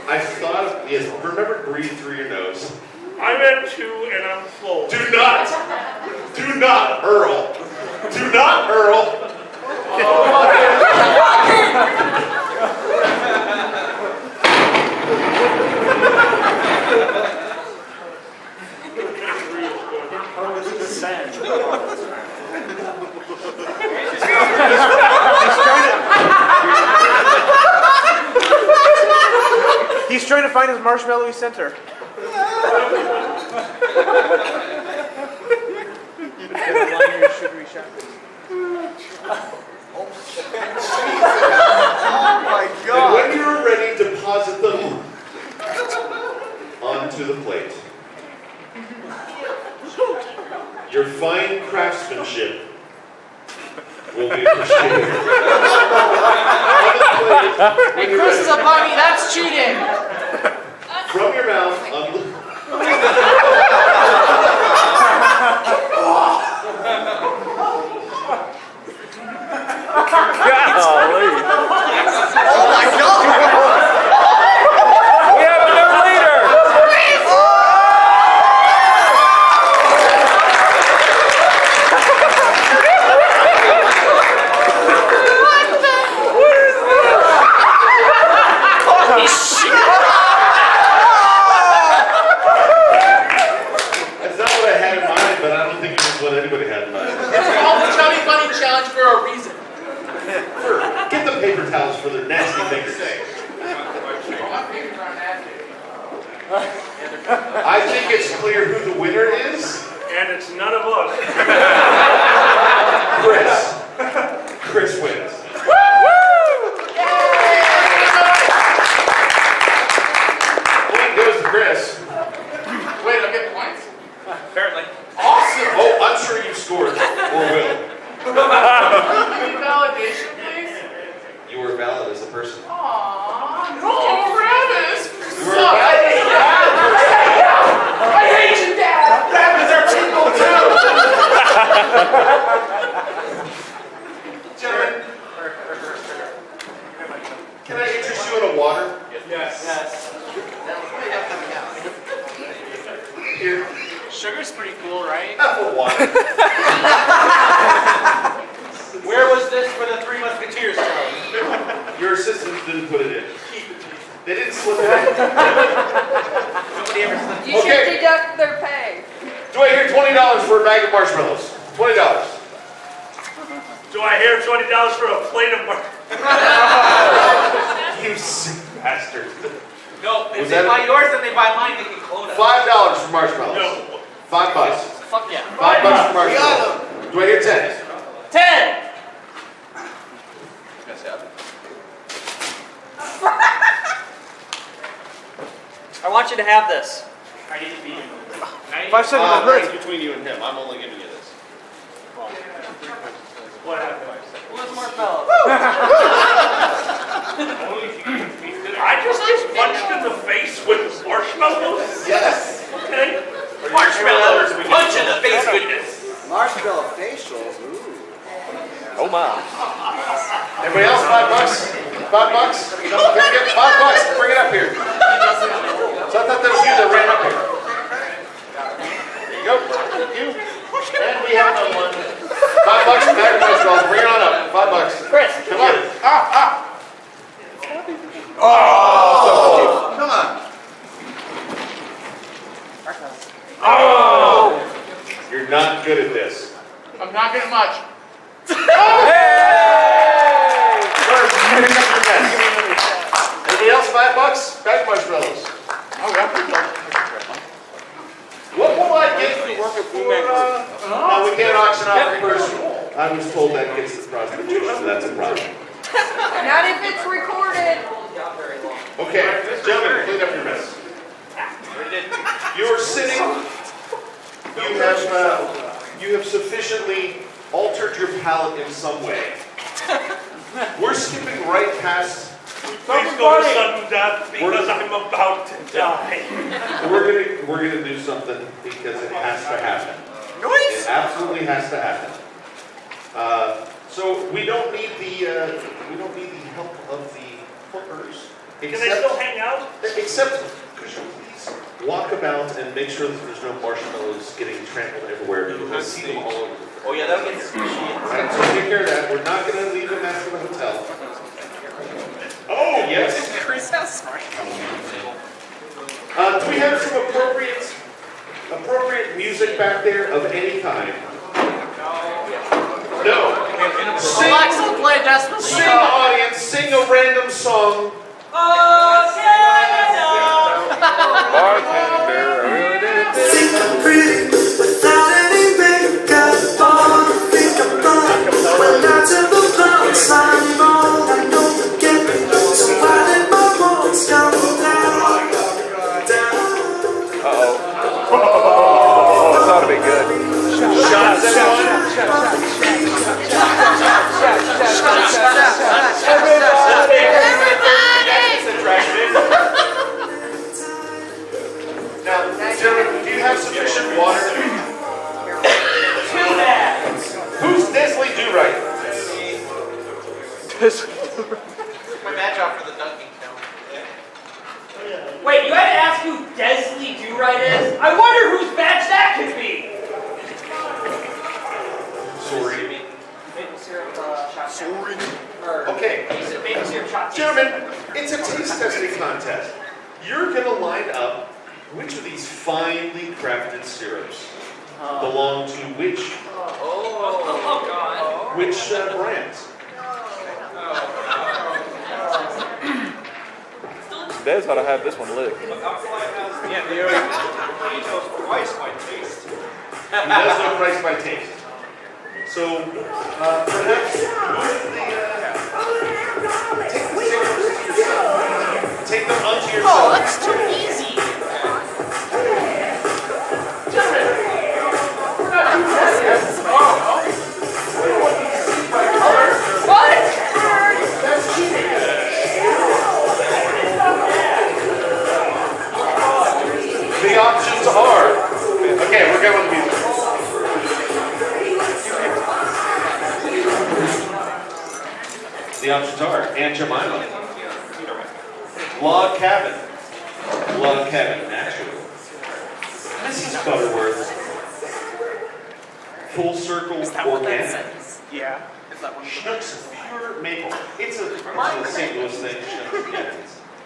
A: I thought of, yes, remember to breathe through your nose.
C: I'm at 2 and I'm full.
A: Do not hurl. Do not hurl.
F: He's trying to find his marshmallowy center. Sugary chocolate.
K: Oh my
A: And
K: God.
A: when you're ready, deposit them onto the plate. Your fine craftsmanship will be appreciated. On the plate,
J: Hey, Chris is a bunny. That's cheating.
A: from your mouth,
K: Oh my God.
F: We have a new leader.
J: Holy shit.
A: that's not what I had in mind, but I don't think it was what anybody had in mind.
D: It's called the Chubby Bunny Challenge for a reason.
A: Get the paper towels for their nasty things to say. I think it's clear who the winner is.
C: And it's none of us.
A: Chris wins. Point goes to Chris.
B: Wait, I get points?
L: Apparently.
B: Awesome!
A: Oh, I'm sure you scored, or will.
B: Any validation, please?
A: You were valid as a person.
B: Aww, no, rabbits!
A: You were valid.
B: I hate you, Dad! Rabbits are people too!
A: Gentlemen, can I interest you in a water?
B: Yes.
A: Here,
L: Sugar's pretty cool, right?
A: have a water.
L: Where was this for the Three Musketeers show?
A: Your assistants didn't put it in. They didn't slip it in.
L: Nobody ever slipped.
J: You should deduct their pay.
A: Do I hear $20 for a bag of marshmallows? $20.
C: Do I hear $20 for a plate of
A: You sick bastard.
L: No, if
A: Was
L: they
A: that
L: buy yours, then they buy mine, they can clone us.
A: $5 for marshmallows.
C: No.
A: $5.
L: Fuck yeah.
A: $5 for marshmallows. Do I hear 10?
E: 10. I want you to have this.
L: I need to be in.
F: 5 seconds of break.
A: That's between you and him. I'm only giving you this.
C: What happened?
E: What's Marshmallow?
C: I just get punched in the face with marshmallows?
K: Yes.
C: Okay.
L: Marshmallows, punch in the face goodness.
I: Marshmallow facials. Ooh.
F: Oh my.
A: Everybody else, $5? $5? Can we get $5? Bring it up here. So I thought that was you that ran up here. There you go. You. And we have another one. $5 bag of marshmallows. Bring it on up. $5.
E: Chris,
A: Come on.
K: Oh, come on.
A: Oh! You're not good at this.
B: I'm not getting much.
A: First, finish up your mess. Anybody else, $5? Bag of marshmallows.
B: Oh, that's pretty good.
A: What will I get for, no, we can't auction off a person. I was told that gets the prostitution, so that's a problem.
J: Not if it's recorded.
A: Okay, gentlemen, clean up your mess. You're sitting, you have sufficiently altered your palate in some way. We're skipping right past.
C: Please go to sudden death because I'm about to die.
A: We're gonna do something because it has to happen. It absolutely has to happen. So we don't need the help of the hookers.
C: Can they still hang out?
A: Except, could you please walk about and make sure that there's no marshmallows getting trampled everywhere because I see them all over the place.
L: Oh yeah, that'll get squishy.
A: Alright, so take care of that. We're not gonna leave a mess for the hotel. Oh yes.
J: Chris has
A: Do we have some appropriate music back there of any kind? No. Sing,
J: Alexa, play Despacito.
A: sing audience, sing a random song.
F: Bartender.
M: Think I'm pretty without any makeup on.
L: My badge off for the dunking count.
E: Wait, you had to ask who Desley Do-Right is? I wonder whose badge that could be!
A: Sorry.
E: Maple syrup shot.
A: Sorry.
E: Okay. Maple syrup shot.
A: Gentlemen, it's a taste testing contest. You're going to line up which of these finely crafted syrups belong to which
E: God.
A: which brands.
F: Des ought to have this one lit.
K: Yeah, he knows price by taste.
A: He does know price by taste. So, perhaps take the syrups to yourself. Take them unto yourself.
N: Oh, that's too easy.
E: Gentlemen, we're not doing this. What?
A: That's cheating. The options are. Okay, we're going with music. The options are Aunt Jemima, Log Cabin Natural, Mrs. Butterworth, Full Circle Organic,
K: Yeah.
A: Schnucks Pure Maple. It's a St. Louis thing. Schnucks, yeah,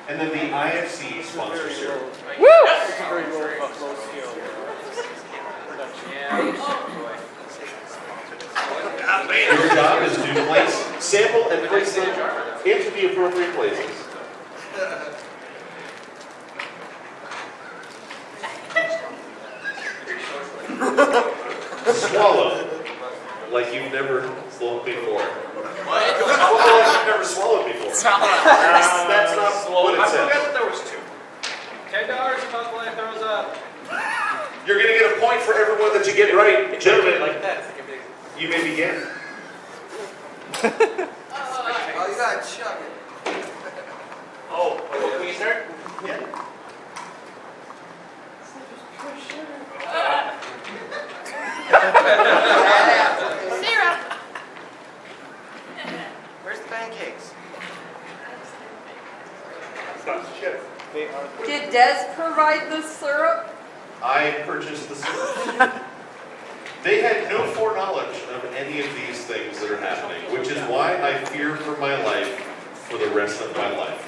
A: and then the IFC sponsor syrup.
E: Woo!
A: Your job is to place, sample, and place them into the appropriate places. Swallow like you've never swallowed before. What? Swallow like you've never swallowed before. That's not what it
K: I forgot
A: says.
K: that there was two. $10 if Uncle throws up.
A: You're going to get a point for everyone that you get right. Gentlemen,
L: Like that.
A: you may begin.
I: Oh, you gotta chug it.
L: Oh, can you start?
A: Yeah.
N: Syrup.
I: Where's the pancakes?
J: Did Des provide the syrup?
A: I purchased the syrup. They had no foreknowledge of any of these things that are happening, which is why I fear for my life for the rest of my life.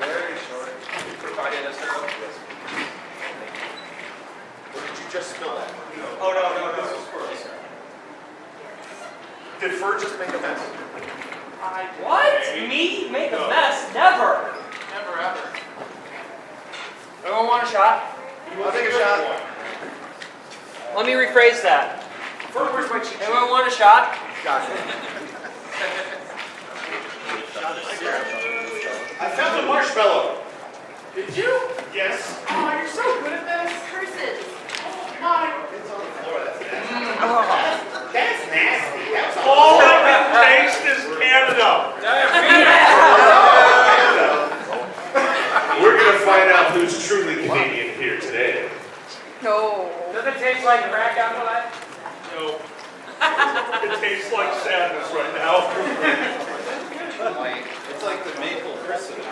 K: Very short. Provided a syrup.
A: Or did you just spill that?
K: Oh, no, this was for us.
A: Did Fur just make a mess?
E: What? Me? Make a mess? Never.
K: Never ever.
E: Everyone want a shot?
A: I'll take a shot.
E: Let me rephrase that.
K: Fur, where's my cheat sheet?
E: Anyone want a shot?
A: I found the marshmallow.
K: Did you?
A: Yes.
K: Oh, you're so good at this.
N: Curses.
A: It's on the floor. That's nasty.
K: That's nasty. That's
C: All I can taste is Canada.
A: We're going to find out who's truly Canadian here today.
J: No.
E: Does it taste like crack apple?
C: No. It tastes like sadness right now.
K: It's like the maple Christmas.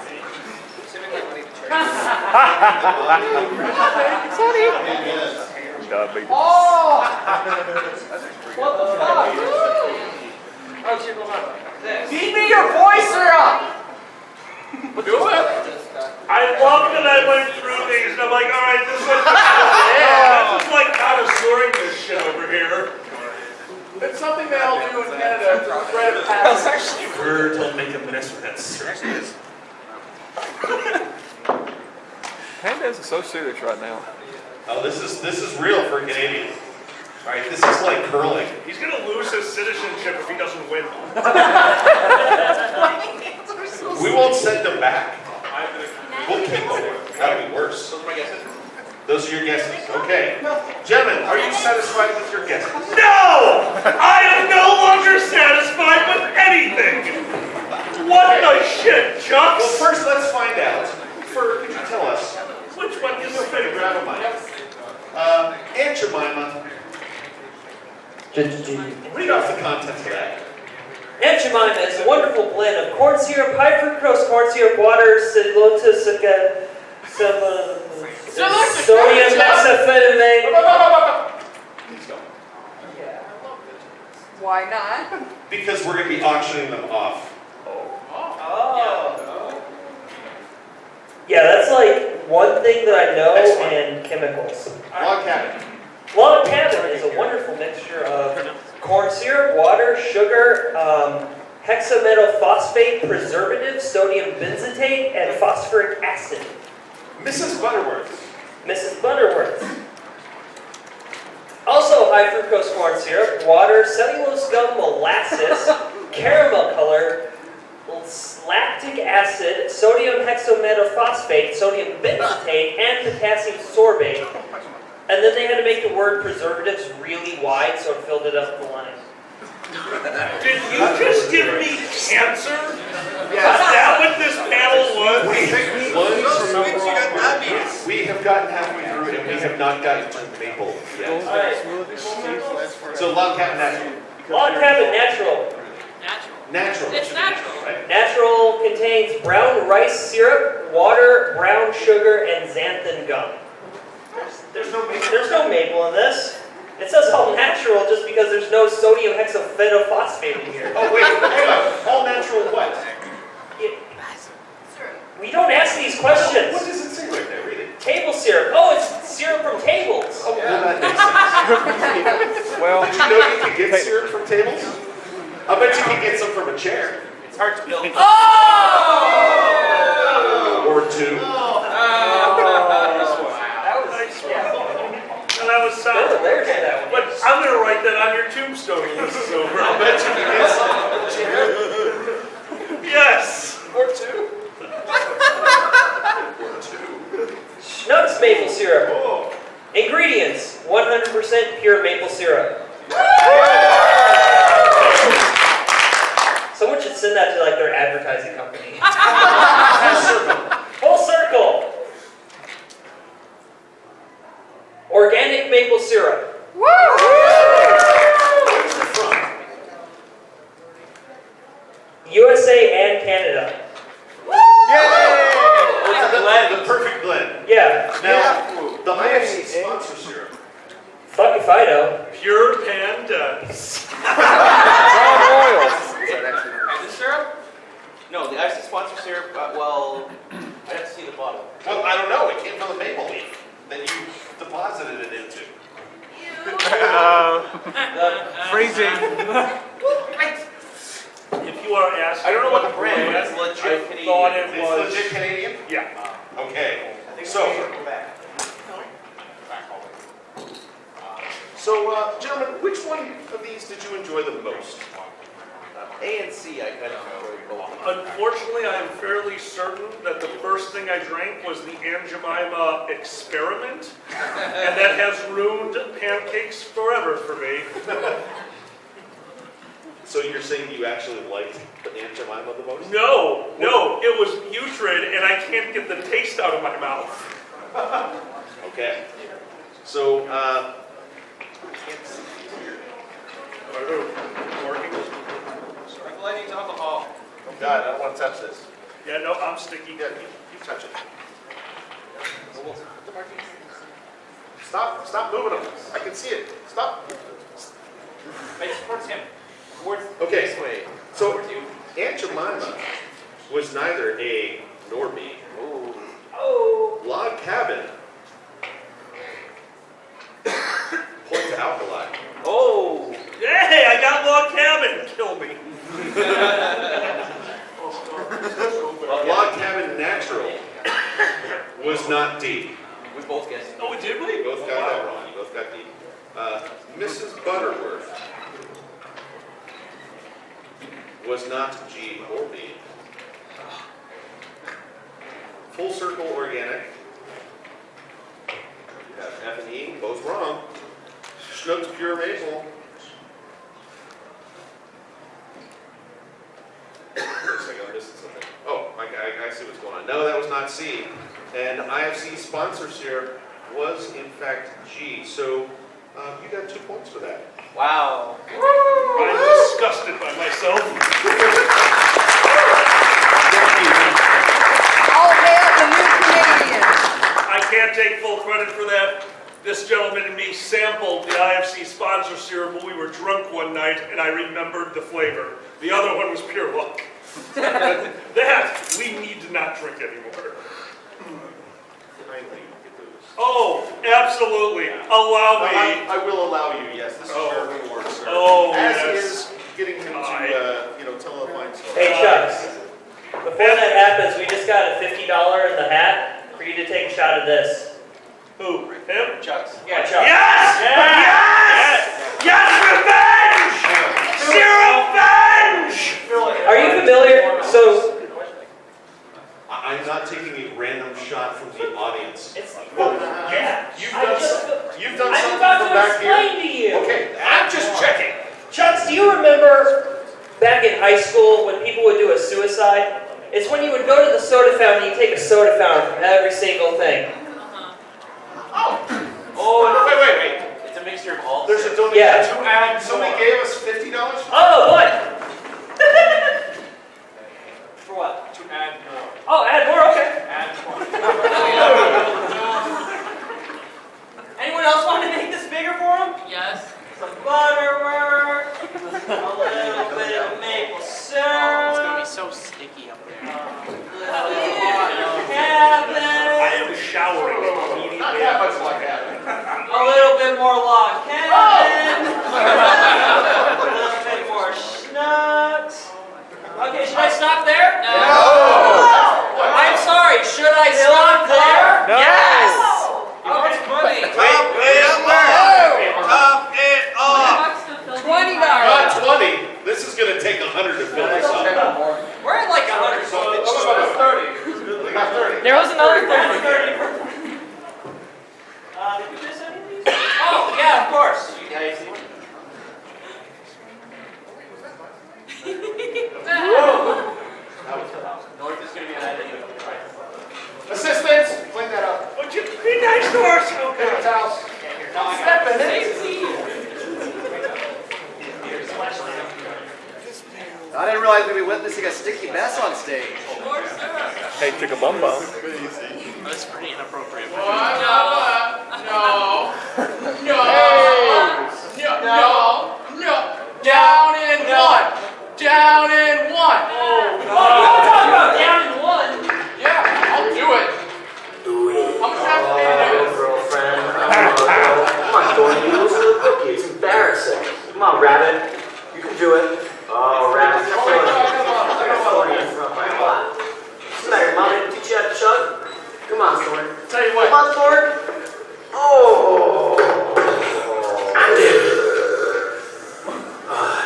J: Oh!
E: What the fuck? Oh, shit, hold on.
J: Feed me your boy syrup!
C: Do it. I love that I went through these and I'm like, all right, this is like contouring this shit over here.
K: It's something they all do in Canada to spread the past.
A: You heard don't make a mess with that syrup.
F: Pandas are so serious right now.
A: Oh, this is real for Canadians. All right, this is like curling.
C: He's going to lose his citizenship if he doesn't win.
A: We won't send them back. We'll keep them. That'll be worse.
L: Those are my guesses.
A: Those are your guesses. Okay. Gentlemen, are you satisfied with your guesses?
C: No! I am no longer satisfied with anything! What the shit, Chucks?
A: Well, first let's find out. Could you tell us?
C: Which one is
A: Feel free to grab a mic. Aunt Jemima, read off the contents of that.
E: Aunt Aunt Jemima is a wonderful blend of corn syrup, high fructose corn syrup, water, sodium hexamphetamine.
J: Why not?
A: Because we're going to be auctioning them off.
E: Yeah, that's like one thing that I know in chemicals.
A: Log cabin.
E: Log cabin is a wonderful mixture of corn syrup, water, sugar, hexametal phosphate, preservative, sodium benzoate, and phosphoric acid.
A: Mrs. Butterworth.
E: Mrs. Butterworth. Also high fructose corn syrup, water, cellulose gum, molasses, caramel color, lactic acid, sodium hexametaphosphate, sodium benzoate, and potassium sorbate. And then they had to make the word preservatives really wide so it filled it up the line.
C: Did you just give me cancer? Yes. Is that what this panel was?
A: We have gotten halfway through and we have not gotten to maple yet. So log cabin natural.
E: Log cabin natural.
A: Natural.
N: It's natural.
A: Right?
E: Natural contains brown rice syrup, water, brown sugar, and xanthan gum.
A: There's no maple.
E: There's no maple in this. It says all natural just because there's no sodium hexametaphosphate in here.
A: Oh wait, hang on. All natural what?
E: We don't ask these questions.
A: What does it say right there? Read it.
E: Table syrup. Oh, it's syrup from tables.
A: Oh, well, that makes sense.
F: Well,
A: did you know you could get syrup from tables? I bet you can get some from a chair.
L: It's hard to build.
E: Oh!
A: Or two.
C: That was solid.
E: There's that one.
C: But I'm going to write that on your tombstone. So
A: I'll bet you can get some from a chair.
C: yes.
A: Or two.
E: Schnutz maple syrup.
A: Oh.
E: Ingredients: 100% pure maple syrup. Someone should send that to like their advertising company. Full circle. Organic maple syrup.
A: Where's it from?
E: USA and Canada.
A: The perfect blend.
E: Yeah.
A: Now, the IFC sponsor syrup.
E: Fuck if I know.
C: Pure panda.
L: And the syrup? No, the IFC sponsor syrup, well, I'd have to see the bottle.
A: Well, I don't know. It came from the maple leaf that you deposited it into.
F: Freezing.
C: If you are asking,
L: I don't know what the brand, but it's
C: I
L: legit Canadian.
C: thought it
A: It's
C: was.
A: legit Canadian?
C: Yeah.
A: Okay. So, gentlemen, which one of these did you enjoy the most?
L: A and C, I kind of enjoyed both.
C: Unfortunately, I am fairly certain that the first thing I drank was the Aunt Jemima experiment, and that has ruined pancakes forever for me.
A: So you're saying you actually liked the Aunt Jemima the most?
C: No, it was putrid, and I can't get the taste out of my mouth.
A: Okay. So,
L: Sprinkle any alcohol.
A: oh God, I don't want to touch this.
C: Yeah, no, I'm sticky.
A: Yeah, you touch it. Stop moving them. I can see it. Stop.
L: Face towards him.
A: Okay,
L: This way.
A: so
L: Towards you.
A: Aunt Jemima was neither A nor B.
L: Ooh.
E: Oh.
A: Log cabin. Point to alkali.
L: Oh.
C: Hey, I got log cabin. Kill me.
A: Log cabin natural was not D.
L: We both guessed.
C: Oh, did we?
A: You both got that wrong. You both got D. Mrs. Butterworth was not G or B. Full circle organic. You have F and E, both wrong. Schnutz pure maple. Looks like I'm missing something. Oh, I see what's going on. No, that was not C. And IFC sponsor syrup was in fact G. So you got 2 points for that.
L: Wow.
C: I'm disgusted by myself.
J: All hail the new Canadian.
C: I can't take full credit for that. This gentleman and me sampled the IFC sponsor syrup when we were drunk one night, and I remembered the flavor. The other one was pure luck. That we need to not drink anymore. Oh, absolutely. Allow me.
A: I will allow you, yes. This is your reward, sir.
C: Oh,
A: As
C: yes.
A: is getting him to, tell a fine story.
E: Hey, Chucks. Before that happens, we just got a $50 in the hat for you to take a shot of this.
C: Who? Him?
L: Chucks.
E: Yeah, Chucks.
C: Yes! Yes! Yes! Revenge! Revenge!
E: Are you familiar? So,
A: I'm not taking a random shot from the audience.
E: it's
A: You've done
E: I'm
A: something
E: about
A: from
E: to
A: back here.
E: explain to you.
A: Okay, I'm just checking.
E: Chucks, do you remember back in high school when people would do a suicide? It's when you would go to the soda fountain and you take a soda fountain from every single thing.
L: Oh, wait. It's a mixture of all.
A: There's a donation.
E: Yeah.
A: To add, somebody gave us $50.
E: Oh, what?
L: For what? To add more.
E: Oh, add more, okay.
L: Add more.
E: Anyone else want to make this bigger for them?
N: Yes.
E: Some butterwork, a little bit of maple syrup.
N: It's gonna be so sticky up there.
C: I am showering immediately.
A: Not that much like that.
E: A little bit more log cabin. A little bit more schnapps. Okay, should I stop there?
N: No.
E: I'm sorry, should I stop there?
F: No.
E: Yes!
L: What's funny?
J: $20.
A: Not 20. This is going to take 100 to fill this up.
E: We're at like 100 something.
A: 30. We got 30.
F: There was another
E: That's
F: 30.
E: 30. Did you miss any of these? Oh, yeah, of course.
L: North is going to be an idea.
A: Assistants, clean that up.
C: Would you be nice to us? Okay.
A: Paper towels.
L: Step in it.
I: I didn't realize we'd be witnessing a sticky mess on stage.
F: Hey, took a bum bump.
N: That's pretty inappropriate.
K: No. Down in one. Down in one.
E: Oh, you want to talk about down in one?
K: Yeah, I'll do it. How much time do you do?
O: Girlfriend, come on, Thorny, you lose to the cookie. It's embarrassing. Come on, Rabbit. You can do it. Oh, Rabbit, you're killing me. Thorny in front by a lot. What's the matter, Mom? Didn't teach you how to chug? Come on, Thorny.
K: Tell you what.
O: Come on, Thorny. Oh. And him.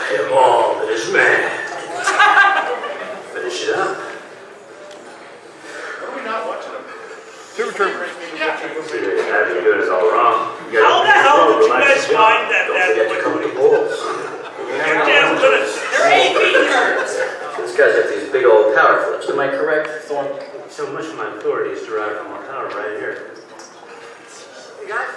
O: Him all that is mad. Finish it up.
A: What are we not watching?
F: Super Troopers.
O: You're doing is all wrong.
C: How the hell did you guys find that
O: Don't forget to come to polls.
C: You're damn good at
E: They're AP nerds.
O: This guy's got these big old power flips. Am I correct, Thorne? So much of my authority is derived from my power right here. You got it?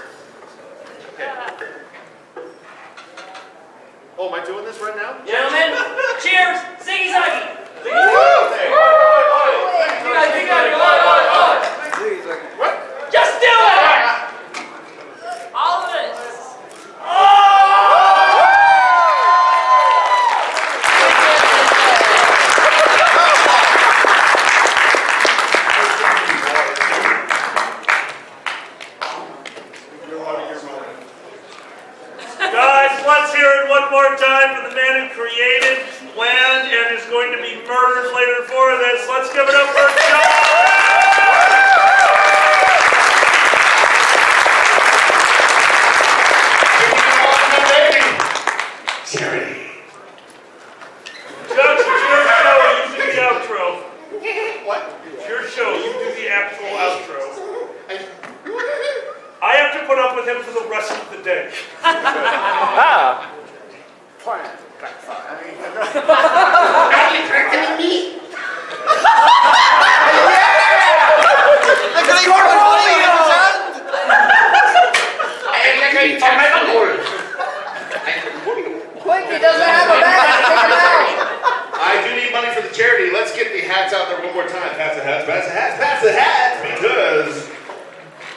A: Oh, am I doing this right now?
E: Gentlemen, cheers! Ziggy Zaggy!
A: Hey.
E: You got it!
A: What?
E: Just do it!
N: All of it.
C: Guys, let's hear it one more time for the man who created, planned, and is going to be murdered later for this. Let's give it up for John! Judge, it's your show. You do the outro.
A: What?
C: It's your show. You do the actual outro. I have to put up with him for the rest of the day.
F: Ah.
I: Plan backfire.
O: Are you tricking me?
A: money for the charity, let's get the hats out there one more time. Pass the hats, pass the hats, pass the hats, because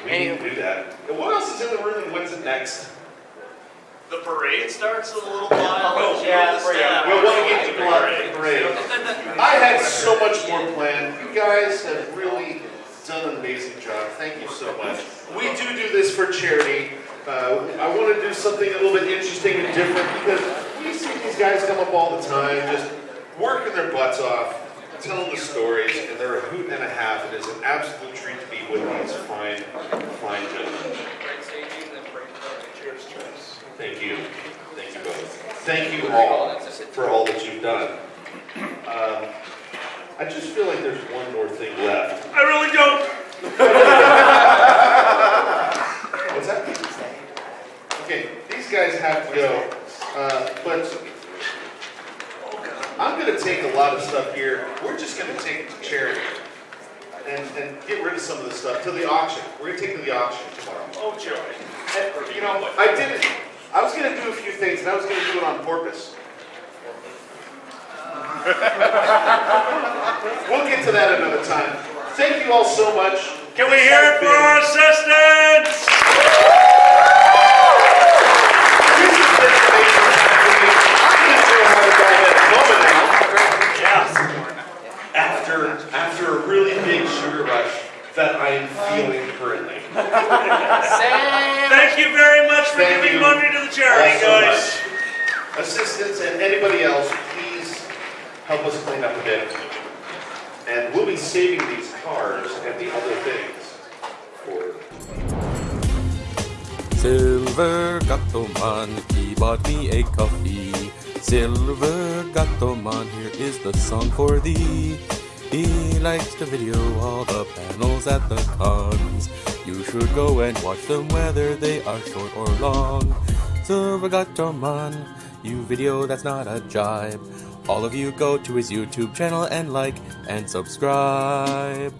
A: we need to do that. And what else is in the room and when's it next?
B: The parade starts in a little while.
A: We'll want to get people out for the parade. I had so much more planned. You guys have really done an amazing job. Thank you so much. We do this for charity. I want to do something a little bit interesting and different because we see these guys come up all the time, just working their butts off, telling the stories, and they're a hoot and a half. It is an absolute treat to be with these fine gentlemen. Thank you. Thank you both. Thank you all for all that you've done. I just feel like there's one more thing left.
C: I really don't.
A: What's that? Okay, these guys have to go. But I'm going to take a lot of stuff here. We're just going to take it to charity and get rid of some of the stuff to the auction. We're going to take it to the auction tomorrow.
B: Oh, joy.
A: And, you know, I did it. I was going to do a few things, and I was going to do it on purpose. We'll get to that another time. Thank you all so much.
C: Can we hear it for our assistants?
A: After a really big sugar rush that I am feeling currently.
C: Thank you very much for giving money to the charity, guys.
A: Assistants and anybody else, please help us clean up a bit. And we'll be saving these cars and the other things for...
P: Silver Gattoman, he bought me a coffee. Silver Gattoman, here is the song for thee. He likes to video all the panels at the cons. You should go and watch them whether they are short or long. Silver Gattoman, you video that's not a jibe. All of you go to his YouTube channel and like and subscribe.